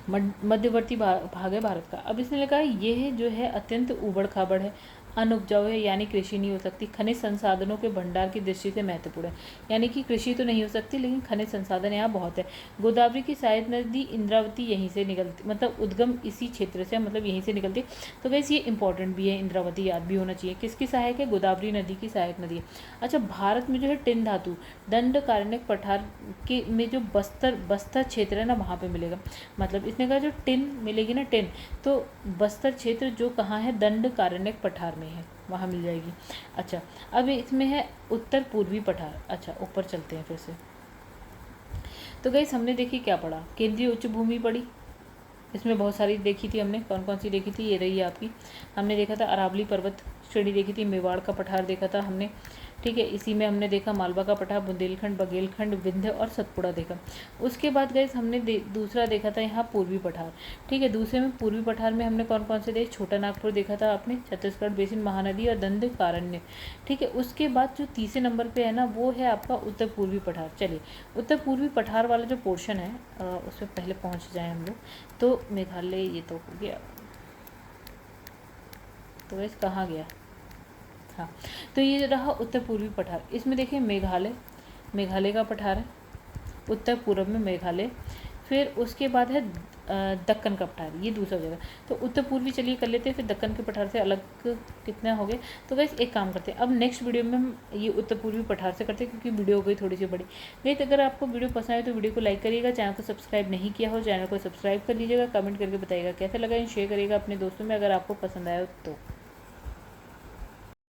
मध्यवर्ती भाग है भारत का। अब इसने लिखा है ये जो है अत्यंत उबड़ खाबड़ है, अनुपजाऊ है, यानी कृषि नहीं हो सकती, खनिज संसाधनों के भंडार की दृष्टि से महत्वपूर्ण है। यानी कि कृषि तो नहीं हो सकती, लेकिन खनिज संसाधन यहाँ बहुत है। गोदावरी की सहायक नदी इंद्रावती यहीं से निकलती, मतलब उद्गम इसी क्षेत्र से, मतलब यहीं से निकलती। तो वैसे ये इंपॉर्टेंट भी है, इंद्रावती याद भी होना चाहिए। किसकी सहायक है, गोदावरी नदी की सहायक नदी है। अच्छा, भारत में जो है टिन धातु दंडकारण्य पठार के में जो बस्तर क्षेत्र है ना, वहाँ पे मिलेगा। मतलब इसने कहा जो टिन मिलेगी ना, टिन, तो बस्तर क्षेत्र जो कहाँ है, दंडकारण्य पठार में है, वहाँ मिल जाएगी। अच्छा, अब इसमें है उत्तर पूर्वी पठार। अच्छा, ऊपर चलते हैं फिर से। तो गाइस हमने देखी क्या पढ़ा, केंद्रीय उच्च भूमि पढ़ी, इसमें बहुत सारी देखी थी हमने। कौन कौन सी देखी थी, ये रही है आपकी। हमने देखा था अरावली पर्वत श्रेणी देखी थी, मेवाड़ का पठार देखा था हमने। ठीक है, इसी में हमने देखा मालवा का पठार, बुंदेलखंड, बघेलखंड, विंध्य और सतपुड़ा देखा। उसके बाद गए हमने दूसरा देखा था यहाँ पूर्वी पठार। ठीक है, दूसरे में पूर्वी पठार में हमने कौन कौन से देखे, छोटा नागपुर देखा था आपने, छत्तीसगढ़ बेसिन, महानदी और दंडकारण्य। ठीक है, उसके बाद जो तीसरे नंबर पे है ना, वो है आपका उत्तर पूर्वी पठार। चलिए, उत्तर पूर्वी पठार वाला जो पोर्शन है उस पर पहले पहुँच जाए हम लोग। तो मेघालय ये तो हो गया, तो वैसे कहाँ गया, हाँ, तो ये रहा उत्तर पूर्वी पठार। इसमें देखिए मेघालय का पठार है, उत्तर पूर्व में मेघालय। फिर उसके बाद है दक्कन का पठार, ये दूसरा जगह। तो उत्तर पूर्वी चलिए कर लेते हैं, फिर दक्कन के पठार से अलग कितने हो गए। तो गाइस एक काम करते हैं, अब नेक्स्ट वीडियो में हम ये उत्तर पूर्वी पठार से करते हैं, क्योंकि वीडियो हो गई थोड़ी सी बड़ी। गाइस अगर आपको वीडियो पसंद आए तो वीडियो को लाइक करिएगा, चैनल को सब्सक्राइब नहीं किया हो चैनल को सब्सक्राइब कर लीजिएगा, कमेंट करके बताइएगा कैसा लगा, शेयर करिएगा अपने दोस्तों में अगर आपको पसंद आया तो।